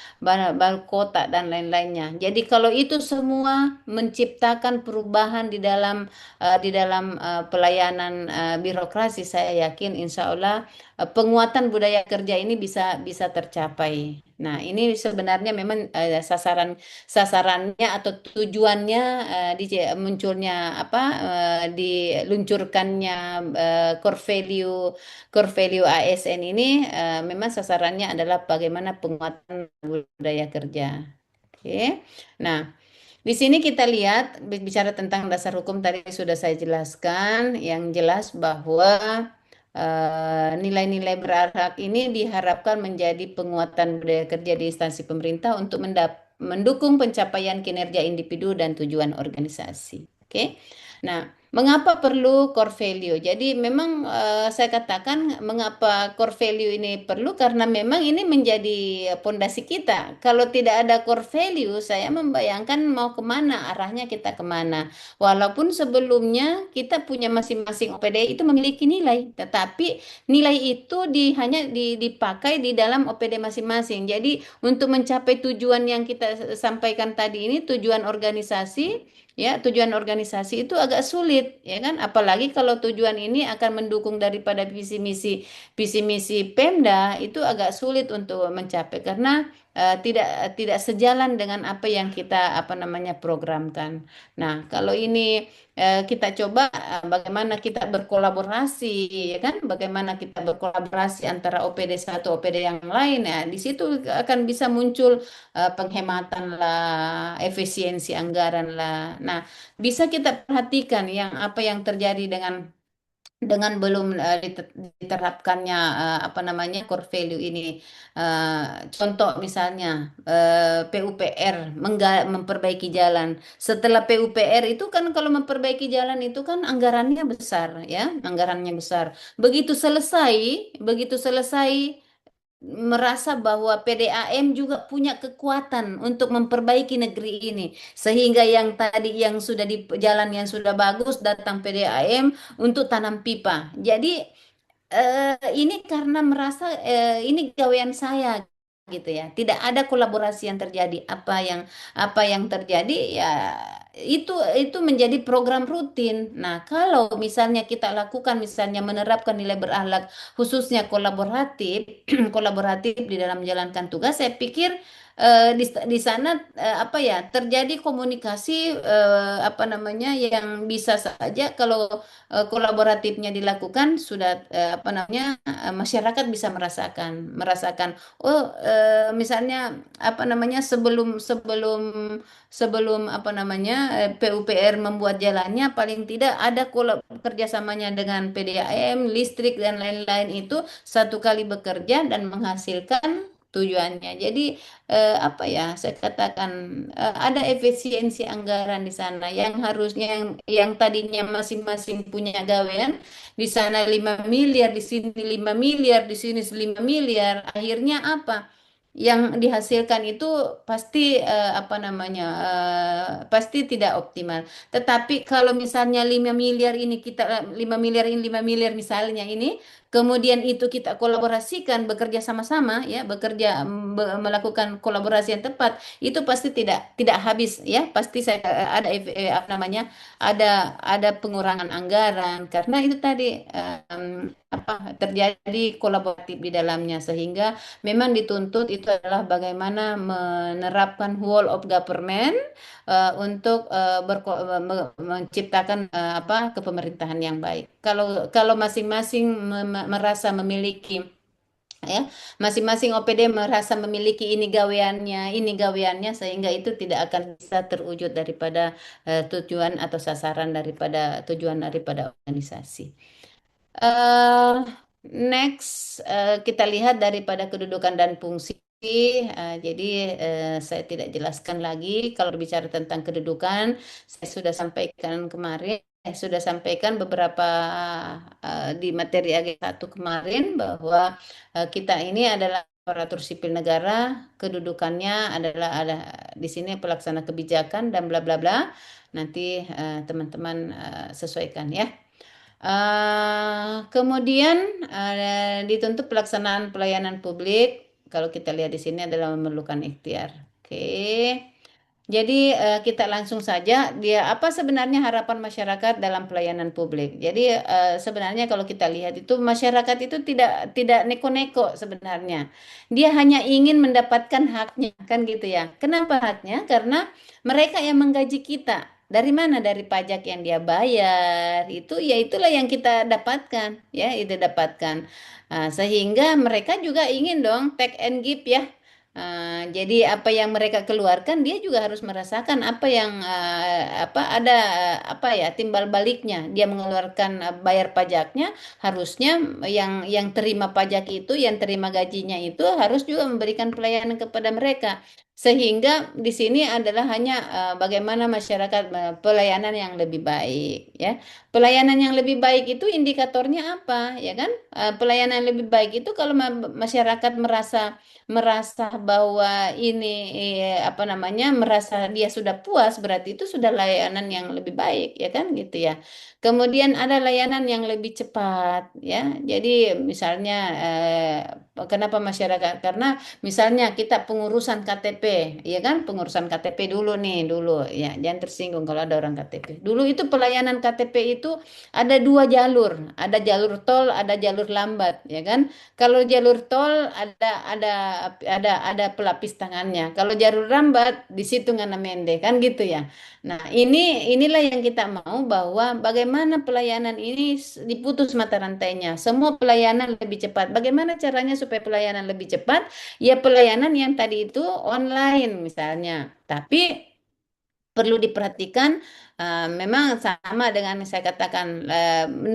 baru kota dan lain-lainnya. Jadi kalau itu semua menciptakan perubahan di dalam pelayanan birokrasi, saya yakin insya Allah penguatan budaya kerja ini bisa bisa tercapai. Nah, ini sebenarnya memang sasarannya atau tujuannya munculnya diluncurkannya core value ASN ini memang sasarannya adalah bagaimana penguatan budaya kerja. Oke. Nah, di sini kita lihat bicara tentang dasar hukum tadi sudah saya jelaskan, yang jelas bahwa nilai-nilai berakhlak ini diharapkan menjadi penguatan budaya kerja di instansi pemerintah untuk mendukung pencapaian kinerja individu dan tujuan organisasi. Oke. Nah, mengapa perlu core value? Jadi memang saya katakan mengapa core value ini perlu karena memang ini menjadi pondasi kita. Kalau tidak ada core value, saya membayangkan mau kemana, arahnya kita kemana. Walaupun sebelumnya kita punya masing-masing OPD itu memiliki nilai, tetapi nilai itu hanya dipakai di dalam OPD masing-masing. Jadi untuk mencapai tujuan yang kita sampaikan tadi ini, tujuan organisasi, ya, tujuan organisasi itu agak sulit, ya kan? Apalagi kalau tujuan ini akan mendukung daripada visi misi Pemda, itu agak sulit untuk mencapai karena tidak tidak sejalan dengan apa yang kita apa namanya programkan. Nah, kalau ini kita coba bagaimana kita berkolaborasi, ya kan? Bagaimana kita berkolaborasi antara OPD satu OPD yang lain, ya. Di situ akan bisa muncul penghematan lah, efisiensi anggaran lah. Nah, bisa kita perhatikan yang apa yang terjadi dengan belum diterapkannya apa namanya core value ini. Contoh misalnya PUPR memperbaiki jalan. Setelah PUPR itu kan kalau memperbaiki jalan itu kan anggarannya besar ya, anggarannya besar. Begitu selesai merasa bahwa PDAM juga punya kekuatan untuk memperbaiki negeri ini sehingga yang tadi yang sudah di jalan yang sudah bagus datang PDAM untuk tanam pipa. Jadi ini karena merasa ini gawean saya gitu ya. Tidak ada kolaborasi yang terjadi. Apa yang terjadi ya itu menjadi program rutin. Nah, kalau misalnya kita lakukan, misalnya menerapkan nilai berakhlak, khususnya kolaboratif, kolaboratif di dalam menjalankan tugas, saya pikir di sana apa ya, terjadi komunikasi apa namanya, yang bisa saja kalau kolaboratifnya dilakukan, sudah apa namanya, masyarakat bisa merasakan merasakan oh misalnya apa namanya, sebelum sebelum sebelum apa namanya, PUPR membuat jalannya, paling tidak ada kerjasamanya dengan PDAM, listrik dan lain-lain, itu satu kali bekerja dan menghasilkan tujuannya. Jadi apa ya, saya katakan ada efisiensi anggaran di sana, yang harusnya yang tadinya masing-masing punya gawean, di sana 5 miliar, di sini 5 miliar, di sini 5 miliar. Akhirnya apa? Yang dihasilkan itu pasti apa namanya, pasti tidak optimal. Tetapi kalau misalnya 5 miliar ini kita 5 miliar ini 5 miliar misalnya ini, kemudian itu kita kolaborasikan, bekerja sama-sama ya, melakukan kolaborasi yang tepat, itu pasti tidak habis ya, pasti saya ada apa namanya, ada pengurangan anggaran, karena itu tadi apa, terjadi kolaboratif di dalamnya, sehingga memang dituntut itu adalah bagaimana menerapkan whole of government untuk menciptakan apa, kepemerintahan yang baik. Kalau kalau masing-masing merasa memiliki ya, masing-masing OPD merasa memiliki ini gaweannya, sehingga itu tidak akan bisa terwujud daripada tujuan atau sasaran daripada tujuan daripada organisasi. eh Next, kita lihat daripada kedudukan dan fungsi. Jadi saya tidak jelaskan lagi. Kalau bicara tentang kedudukan, saya sudah sampaikan kemarin, sudah sampaikan beberapa di materi AG1 kemarin, bahwa kita ini adalah aparatur sipil negara, kedudukannya adalah ada di sini pelaksana kebijakan dan bla bla bla. Nanti teman-teman sesuaikan ya. Kemudian dituntut pelaksanaan pelayanan publik. Kalau kita lihat di sini adalah memerlukan ikhtiar. Oke. Jadi kita langsung saja, dia apa sebenarnya harapan masyarakat dalam pelayanan publik. Jadi sebenarnya kalau kita lihat itu, masyarakat itu tidak neko-neko sebenarnya. Dia hanya ingin mendapatkan haknya, kan gitu ya. Kenapa haknya? Karena mereka yang menggaji kita. Dari mana? Dari pajak yang dia bayar. Itu ya, itulah yang kita dapatkan, ya, itu dapatkan. Sehingga mereka juga ingin dong take and give ya. Jadi apa yang mereka keluarkan, dia juga harus merasakan apa yang apa ada apa ya, timbal baliknya. Dia mengeluarkan bayar pajaknya, harusnya yang terima pajak itu, yang terima gajinya itu, harus juga memberikan pelayanan kepada mereka. Sehingga di sini adalah hanya bagaimana masyarakat pelayanan yang lebih baik ya. Pelayanan yang lebih baik itu indikatornya apa, ya kan? Pelayanan yang lebih baik itu kalau masyarakat merasa merasa bahwa ini apa namanya, merasa dia sudah puas, berarti itu sudah layanan yang lebih baik, ya kan gitu ya. Kemudian ada layanan yang lebih cepat ya. Jadi misalnya kenapa masyarakat, karena misalnya kita pengurusan KTP, ya kan, pengurusan KTP dulu nih dulu ya, jangan tersinggung kalau ada orang KTP. Dulu itu pelayanan KTP itu ada dua jalur, ada jalur tol, ada jalur lambat, ya kan. Kalau jalur tol ada pelapis tangannya. Kalau jalur lambat di situ ngana mende, kan gitu ya. Nah, inilah yang kita mau, bahwa bagaimana pelayanan ini diputus mata rantainya. Semua pelayanan lebih cepat. Bagaimana caranya supaya pelayanan lebih cepat? Ya pelayanan yang tadi itu online misalnya. Tapi perlu diperhatikan, memang sama dengan saya katakan,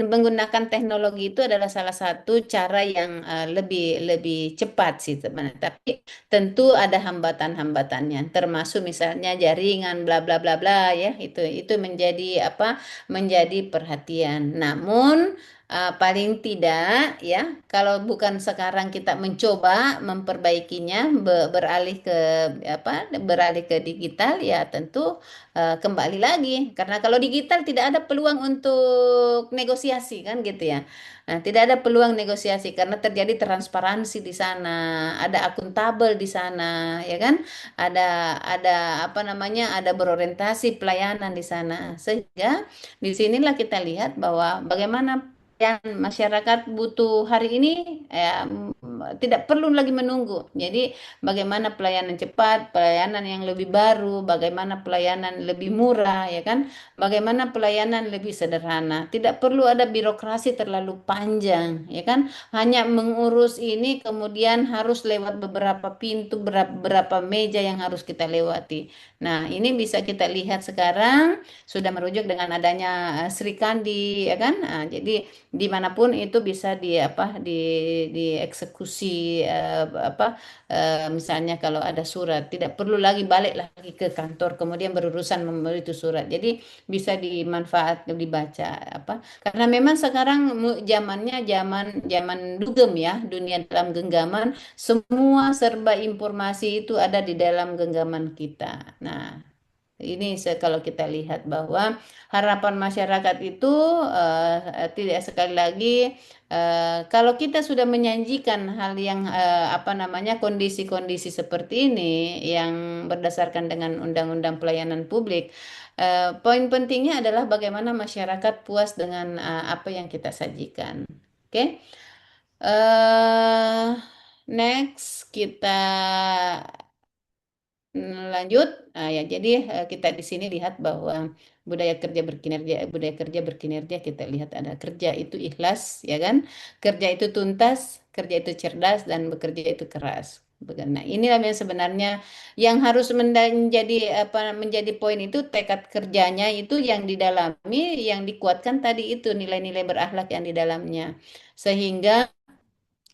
menggunakan teknologi itu adalah salah satu cara yang lebih lebih cepat sih sebenarnya. Tapi tentu ada hambatan-hambatannya, termasuk misalnya jaringan bla bla bla bla ya, itu menjadi apa, menjadi perhatian. Namun Paling tidak ya, kalau bukan sekarang kita mencoba memperbaikinya, beralih ke beralih ke digital ya tentu kembali lagi. Karena kalau digital tidak ada peluang untuk negosiasi kan gitu ya. Nah, tidak ada peluang negosiasi karena terjadi transparansi di sana, ada akuntabel di sana, ya kan? Ada apa namanya? Ada berorientasi pelayanan di sana. Sehingga disinilah kita lihat bahwa bagaimana yang masyarakat butuh hari ini ya, tidak perlu lagi menunggu. Jadi bagaimana pelayanan cepat, pelayanan yang lebih baru, bagaimana pelayanan lebih murah, ya kan? Bagaimana pelayanan lebih sederhana. Tidak perlu ada birokrasi terlalu panjang, ya kan? Hanya mengurus ini kemudian harus lewat beberapa pintu, beberapa meja yang harus kita lewati. Nah, ini bisa kita lihat sekarang sudah merujuk dengan adanya Sri Kandi, ya kan? Nah, jadi dimanapun itu bisa dieksekusi misalnya kalau ada surat tidak perlu lagi balik lagi ke kantor kemudian berurusan membeli itu surat jadi bisa dimanfaat dibaca karena memang sekarang zamannya zaman zaman dugem ya dunia dalam genggaman semua serba informasi itu ada di dalam genggaman kita. Nah, ini kalau kita lihat bahwa harapan masyarakat itu tidak sekali lagi kalau kita sudah menyanjikan hal yang apa namanya kondisi-kondisi seperti ini yang berdasarkan dengan Undang-Undang Pelayanan Publik, poin pentingnya adalah bagaimana masyarakat puas dengan apa yang kita sajikan. Oke. eh Next kita lanjut. Ya, jadi kita di sini lihat bahwa budaya kerja berkinerja kita lihat ada kerja itu ikhlas, ya kan? Kerja itu tuntas, kerja itu cerdas, dan bekerja itu keras. Nah, inilah yang sebenarnya yang harus menjadi menjadi poin itu tekad kerjanya itu yang didalami, yang dikuatkan tadi itu nilai-nilai berakhlak yang di dalamnya. Sehingga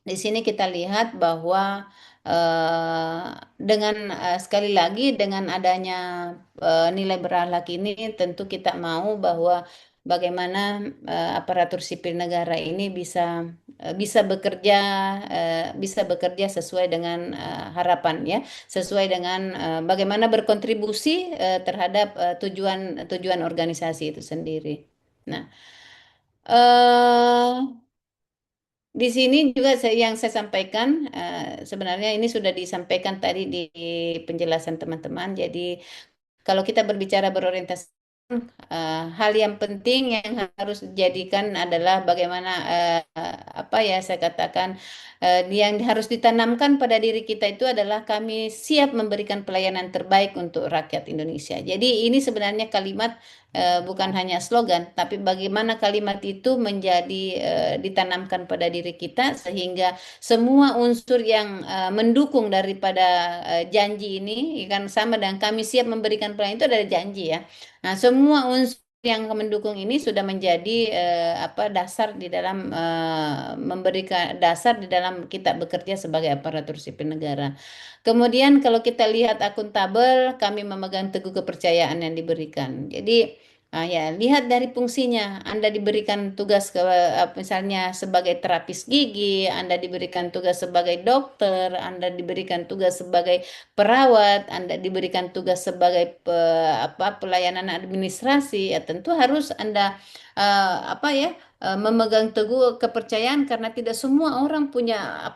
di sini kita lihat bahwa eh, dengan sekali lagi dengan adanya nilai berakhlak ini tentu kita mau bahwa bagaimana aparatur sipil negara ini bisa bekerja bisa bekerja sesuai dengan harapan ya, sesuai dengan bagaimana berkontribusi terhadap tujuan tujuan organisasi itu sendiri. Nah, eh di sini juga yang saya sampaikan, sebenarnya ini sudah disampaikan tadi di penjelasan teman-teman. Jadi kalau kita berbicara berorientasi, hal yang penting yang harus dijadikan adalah bagaimana apa ya saya katakan yang harus ditanamkan pada diri kita itu adalah kami siap memberikan pelayanan terbaik untuk rakyat Indonesia. Jadi ini sebenarnya kalimat bukan hanya slogan, tapi bagaimana kalimat itu menjadi ditanamkan pada diri kita sehingga semua unsur yang mendukung daripada janji ini kan sama dengan kami siap memberikan pelayanan itu adalah janji ya. Nah, semua unsur yang mendukung ini sudah menjadi dasar di dalam memberikan dasar di dalam kita bekerja sebagai aparatur sipil negara. Kemudian kalau kita lihat akuntabel, kami memegang teguh kepercayaan yang diberikan. Jadi ya, lihat dari fungsinya. Anda diberikan tugas misalnya sebagai terapis gigi, Anda diberikan tugas sebagai dokter, Anda diberikan tugas sebagai perawat, Anda diberikan tugas sebagai pelayanan administrasi, ya tentu harus Anda memegang teguh kepercayaan karena tidak semua orang punya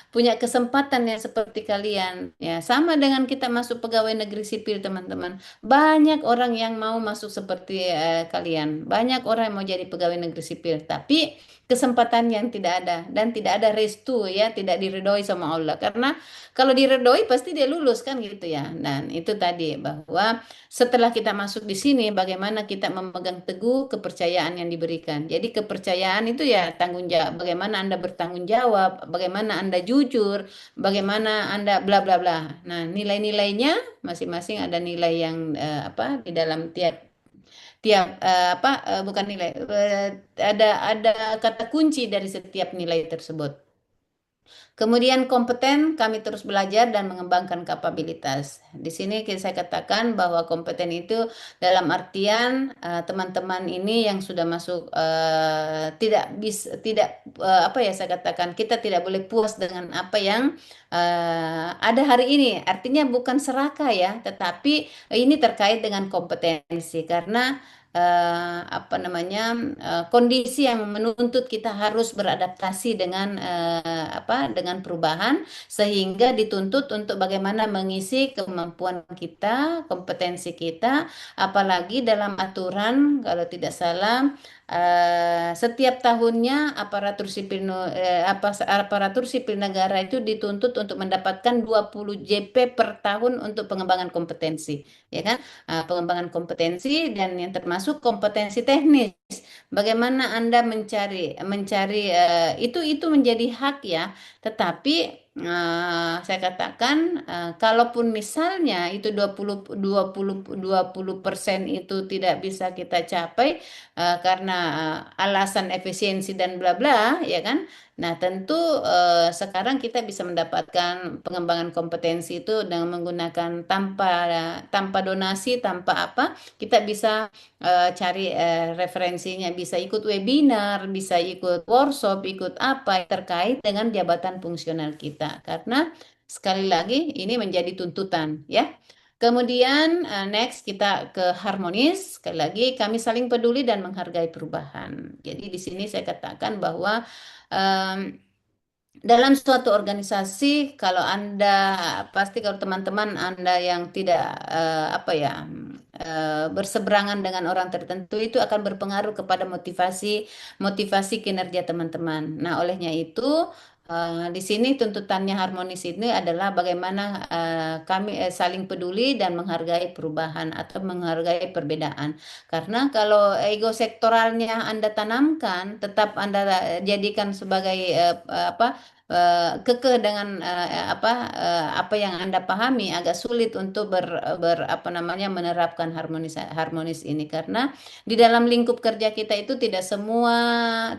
punya kesempatan yang seperti kalian. Ya, sama dengan kita masuk pegawai negeri sipil, teman-teman. Banyak orang yang mau masuk seperti kalian. Banyak orang yang mau jadi pegawai negeri sipil, tapi kesempatan yang tidak ada dan tidak ada restu ya, tidak diridhoi sama Allah. Karena kalau diridhoi pasti dia lulus kan gitu ya. Dan itu tadi bahwa setelah kita masuk di sini, bagaimana kita memegang teguh kepercayaan yang diberikan. Jadi kepercayaan itu ya tanggung jawab. Bagaimana Anda bertanggung jawab, bagaimana Anda jujur, bagaimana Anda bla bla bla. Nah, nilai-nilainya masing-masing ada nilai yang di dalam tiap tiap bukan nilai ada kata kunci dari setiap nilai tersebut. Kemudian kompeten, kami terus belajar dan mengembangkan kapabilitas. Di sini saya katakan bahwa kompeten itu dalam artian teman-teman ini yang sudah masuk tidak bisa tidak apa ya saya katakan kita tidak boleh puas dengan apa yang ada hari ini. Artinya bukan serakah ya, tetapi ini terkait dengan kompetensi karena apa namanya kondisi yang menuntut kita harus beradaptasi dengan apa dengan perubahan sehingga dituntut untuk bagaimana mengisi kemampuan kita, kompetensi kita, apalagi dalam aturan kalau tidak salah setiap tahunnya aparatur sipil negara itu dituntut untuk mendapatkan 20 JP per tahun untuk pengembangan kompetensi, ya kan? Pengembangan kompetensi dan yang termasuk kompetensi teknis. Bagaimana Anda mencari mencari itu menjadi hak ya, tetapi saya katakan kalaupun misalnya itu 20% itu tidak bisa kita capai karena alasan efisiensi dan bla bla ya kan. Nah, tentu sekarang kita bisa mendapatkan pengembangan kompetensi itu dengan menggunakan tanpa donasi, tanpa apa, kita bisa cari referensinya, bisa ikut webinar, bisa ikut workshop, ikut apa terkait dengan jabatan fungsional kita. Karena sekali lagi ini menjadi tuntutan ya. Kemudian next kita ke harmonis. Sekali lagi kami saling peduli dan menghargai perubahan. Jadi di sini saya katakan bahwa em, dalam suatu organisasi, kalau Anda pasti kalau teman-teman Anda yang tidak apa ya berseberangan dengan orang tertentu itu akan berpengaruh kepada motivasi motivasi kinerja teman-teman. Nah, olehnya itu di sini tuntutannya harmonis ini adalah bagaimana kami saling peduli dan menghargai perubahan atau menghargai perbedaan. Karena kalau ego sektoralnya Anda tanamkan, tetap Anda jadikan sebagai apa kekeh dengan apa yang Anda pahami agak sulit untuk apa namanya menerapkan harmonis ini karena di dalam lingkup kerja kita itu tidak semua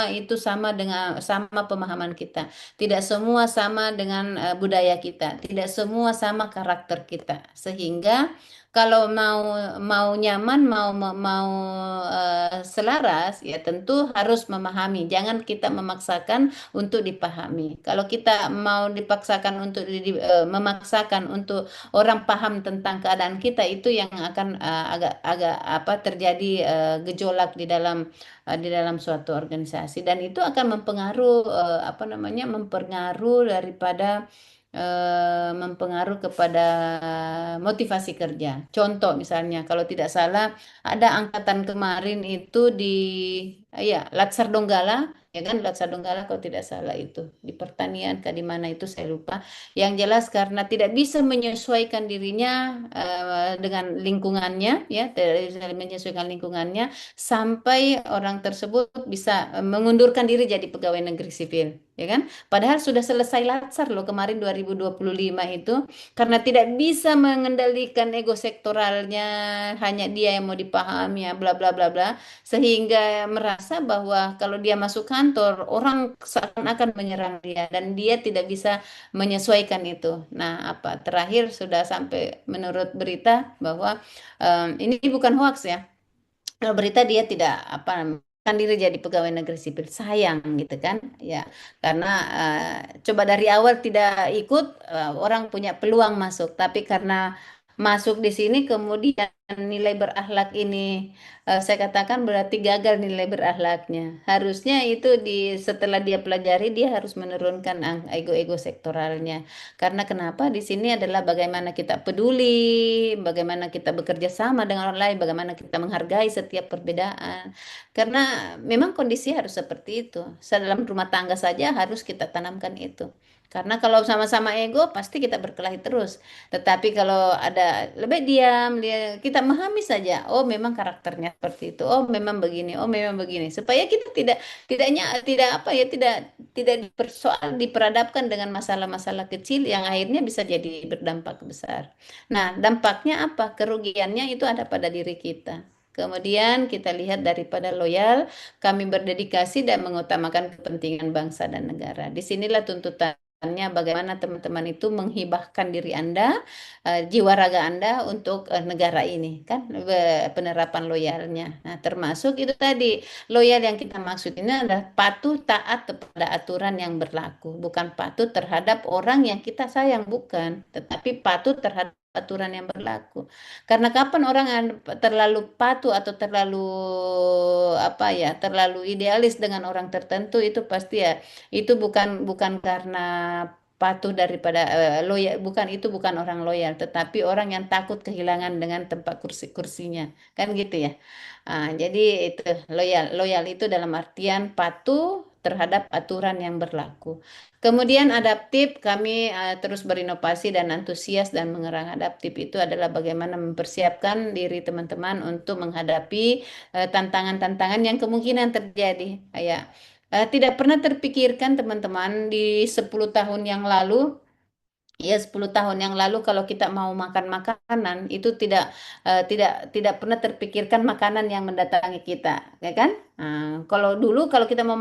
itu sama dengan sama pemahaman kita, tidak semua sama dengan budaya kita, tidak semua sama karakter kita, sehingga kalau mau mau nyaman, mau selaras, ya tentu harus memahami. Jangan kita memaksakan untuk dipahami. Kalau kita mau dipaksakan untuk memaksakan untuk orang paham tentang keadaan kita, itu yang akan agak-agak apa terjadi gejolak di dalam suatu organisasi dan itu akan apa namanya mempengaruh mempengaruh kepada motivasi kerja. Contoh misalnya, kalau tidak salah ada angkatan kemarin itu ya Latsar Donggala, ya kan Latsar Donggala kalau tidak salah itu di pertanian ke di mana itu saya lupa. Yang jelas karena tidak bisa menyesuaikan dirinya dengan lingkungannya, ya tidak bisa menyesuaikan lingkungannya sampai orang tersebut bisa mengundurkan diri jadi pegawai negeri sipil, ya kan? Padahal sudah selesai latsar loh kemarin 2025 itu karena tidak bisa mengendalikan ego sektoralnya, hanya dia yang mau dipahami ya bla bla bla bla sehingga merasa bahwa kalau dia masuk kantor orang seakan-akan menyerang dia dan dia tidak bisa menyesuaikan itu. Nah, apa terakhir sudah sampai menurut berita bahwa ini bukan hoax ya. Kalau berita dia tidak apa kan diri jadi pegawai negeri sipil sayang gitu kan ya karena coba dari awal tidak ikut orang punya peluang masuk tapi karena masuk di sini kemudian nilai berakhlak ini saya katakan berarti gagal nilai berakhlaknya harusnya itu setelah dia pelajari dia harus menurunkan ego-ego sektoralnya karena kenapa di sini adalah bagaimana kita peduli, bagaimana kita bekerja sama dengan orang lain, bagaimana kita menghargai setiap perbedaan. Karena memang kondisi harus seperti itu. Dalam rumah tangga saja harus kita tanamkan itu. Karena kalau sama-sama ego pasti kita berkelahi terus. Tetapi kalau ada lebih diam, kita memahami saja. Oh, memang karakternya seperti itu. Oh, memang begini. Oh, memang begini. Supaya kita tidak apa ya, tidak diperadabkan dengan masalah-masalah kecil yang akhirnya bisa jadi berdampak besar. Nah, dampaknya apa? Kerugiannya itu ada pada diri kita. Kemudian kita lihat daripada loyal, kami berdedikasi dan mengutamakan kepentingan bangsa dan negara. Disinilah tuntutannya bagaimana teman-teman itu menghibahkan diri Anda, jiwa raga Anda untuk negara ini, kan penerapan loyalnya. Nah, termasuk itu tadi, loyal yang kita maksud ini adalah patuh taat kepada aturan yang berlaku, bukan patuh terhadap orang yang kita sayang, bukan, tetapi patuh terhadap aturan yang berlaku. Karena kapan orang terlalu patuh atau terlalu apa ya, terlalu idealis dengan orang tertentu itu pasti ya itu bukan karena patuh daripada loyal, bukan itu bukan orang loyal, tetapi orang yang takut kehilangan dengan tempat kursinya, kan gitu ya. Jadi itu loyal, loyal itu dalam artian patuh terhadap aturan yang berlaku. Kemudian adaptif, kami terus berinovasi dan antusias dan mengerang adaptif itu adalah bagaimana mempersiapkan diri teman-teman untuk menghadapi tantangan-tantangan yang kemungkinan terjadi. Kayak tidak pernah terpikirkan teman-teman di 10 tahun yang lalu. Ya, 10 tahun yang lalu kalau kita mau makan makanan itu tidak pernah terpikirkan makanan yang mendatangi kita, ya kan? Kalau dulu kalau kita mau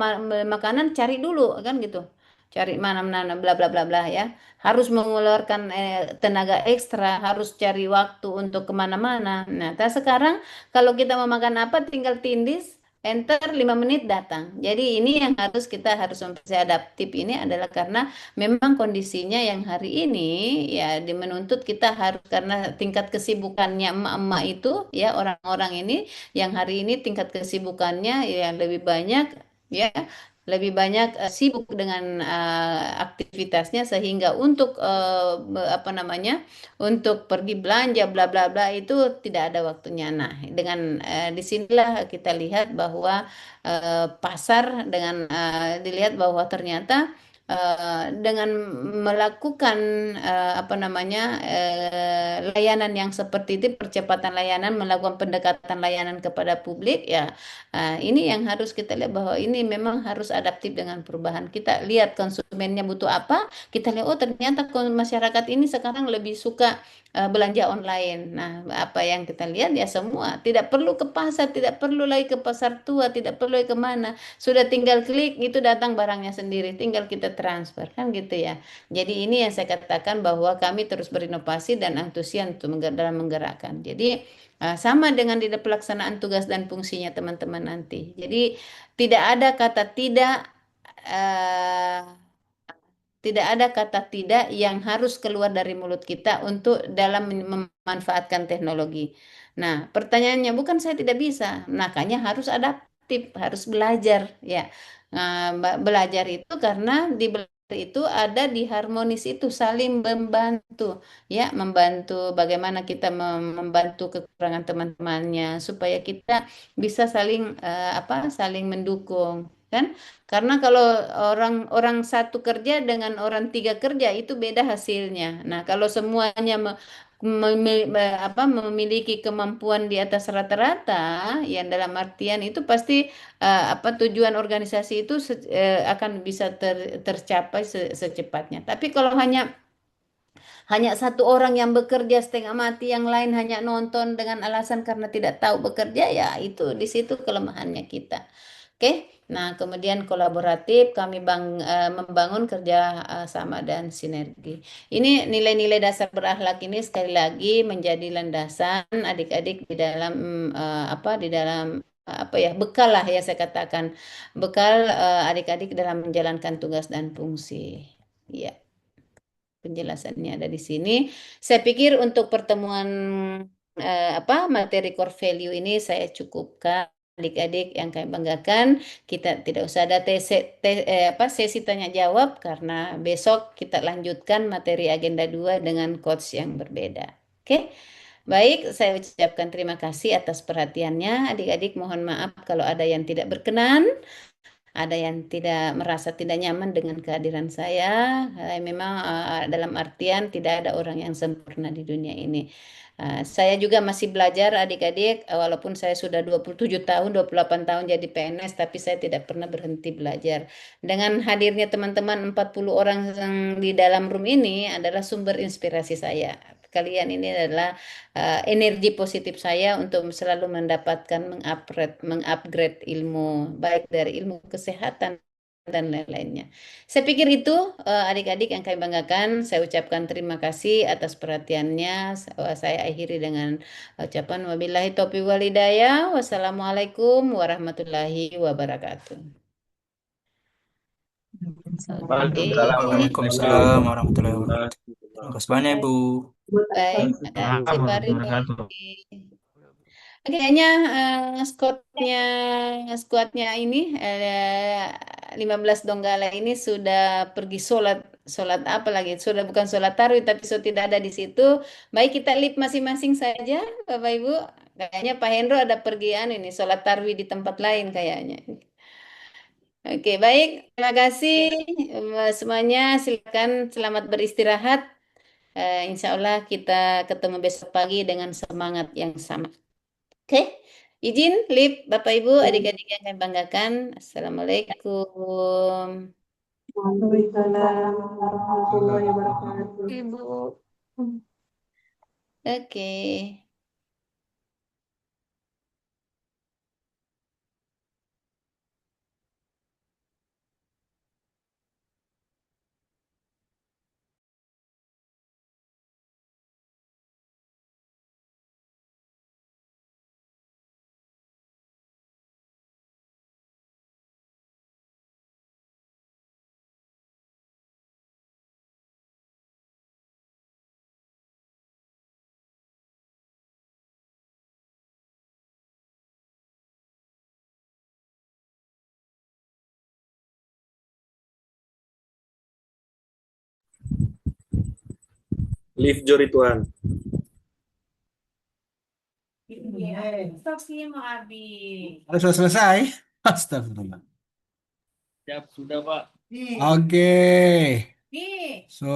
makanan cari dulu kan gitu. Cari mana-mana bla bla bla bla ya. Harus mengeluarkan tenaga ekstra, harus cari waktu untuk kemana-mana. Nah, sekarang kalau kita mau makan apa tinggal tindis, enter 5 menit datang. Jadi ini yang harus mempersiapkan adaptif ini adalah karena memang kondisinya yang hari ini ya menuntut kita harus karena tingkat kesibukannya emak-emak itu ya orang-orang ini yang hari ini tingkat kesibukannya yang lebih banyak ya lebih banyak sibuk dengan aktivitasnya sehingga untuk apa namanya untuk pergi belanja bla bla bla itu tidak ada waktunya. Nah, dengan disinilah kita lihat bahwa pasar dengan dilihat bahwa ternyata dengan melakukan apa namanya layanan yang seperti itu, percepatan layanan, melakukan pendekatan layanan kepada publik, ya ini yang harus kita lihat bahwa ini memang harus adaptif dengan perubahan. Kita lihat konsumennya butuh apa, kita lihat oh ternyata masyarakat ini sekarang lebih suka belanja online. Nah, apa yang kita lihat ya semua tidak perlu ke pasar, tidak perlu lagi ke pasar tua, tidak perlu lagi kemana. Sudah tinggal klik itu datang barangnya sendiri, tinggal kita transfer kan gitu ya. Jadi ini yang saya katakan bahwa kami terus berinovasi dan antusias untuk dalam menggerakkan. Jadi sama dengan di pelaksanaan tugas dan fungsinya teman-teman nanti. Jadi tidak ada kata tidak eh, tidak ada kata tidak yang harus keluar dari mulut kita untuk dalam memanfaatkan teknologi. Nah, pertanyaannya bukan saya tidak bisa, makanya harus adaptif, harus belajar ya. Nah, belajar itu karena di belajar itu ada di harmonis itu saling membantu ya, membantu bagaimana kita membantu kekurangan teman-temannya supaya kita bisa saling saling mendukung kan? Karena kalau orang satu kerja dengan orang tiga kerja itu beda hasilnya. Nah, kalau semuanya memiliki kemampuan di atas rata-rata, yang dalam artian itu pasti tujuan organisasi itu akan bisa tercapai secepatnya. Tapi kalau hanya satu orang yang bekerja setengah mati, yang lain hanya nonton dengan alasan karena tidak tahu bekerja, ya itu di situ kelemahannya kita. Oke, nah kemudian kolaboratif kami membangun kerja sama dan sinergi. Ini nilai-nilai dasar berakhlak ini sekali lagi menjadi landasan adik-adik di dalam di dalam bekal lah ya saya katakan bekal adik-adik dalam menjalankan tugas dan fungsi. Ya, penjelasannya ada di sini. Saya pikir untuk pertemuan materi core value ini saya cukupkan. Adik-adik yang kami banggakan, kita tidak usah ada sesi tanya jawab karena besok kita lanjutkan materi agenda 2 dengan coach yang berbeda. Oke. Baik, saya ucapkan terima kasih atas perhatiannya. Adik-adik mohon maaf kalau ada yang tidak berkenan. Ada yang tidak merasa tidak nyaman dengan kehadiran saya. Memang dalam artian tidak ada orang yang sempurna di dunia ini. Saya juga masih belajar adik-adik, walaupun saya sudah 27 tahun, 28 tahun jadi PNS, tapi saya tidak pernah berhenti belajar. Dengan hadirnya teman-teman 40 orang yang di dalam room ini adalah sumber inspirasi saya. kalian ini adalah energi positif saya untuk selalu mendapatkan mengupgrade ilmu, baik dari ilmu kesehatan dan lain-lainnya. Saya pikir itu adik-adik yang kami banggakan. Saya ucapkan terima kasih atas perhatiannya. Saya akhiri dengan ucapan wabillahi taufiq wal hidayah. Wassalamualaikum warahmatullahi wabarakatuh. Oke, Waalaikumsalam Waalaikumsalam warahmatullahi wabarakatuh. Terima kasih banyak, Ibu. baik. Makasih Pak Ridho. Kayaknya skuadnya skuadnya ini 15 Donggala ini sudah pergi sholat sholat apa lagi? Sudah bukan sholat tarawih tapi sudah tidak ada di situ. Baik kita lihat masing-masing saja, Bapak Ibu. Kayaknya Pak Hendro ada pergi ini sholat tarawih di tempat lain kayaknya. Oke, baik. Terima kasih semuanya. Silakan selamat beristirahat. Insya Allah kita ketemu besok pagi dengan semangat yang sama. Oke, izin, Lip, Bapak Ibu, adik-adik yang kami banggakan. Assalamualaikum. Waalaikumsalam warahmatullahi wabarakatuh. Ibu. Oke. Live Jori Tuhan. Stop sih mau Abi. Sudah selesai. Astagfirullah. Siap, sudah Pak. Oke. Nih. Sore.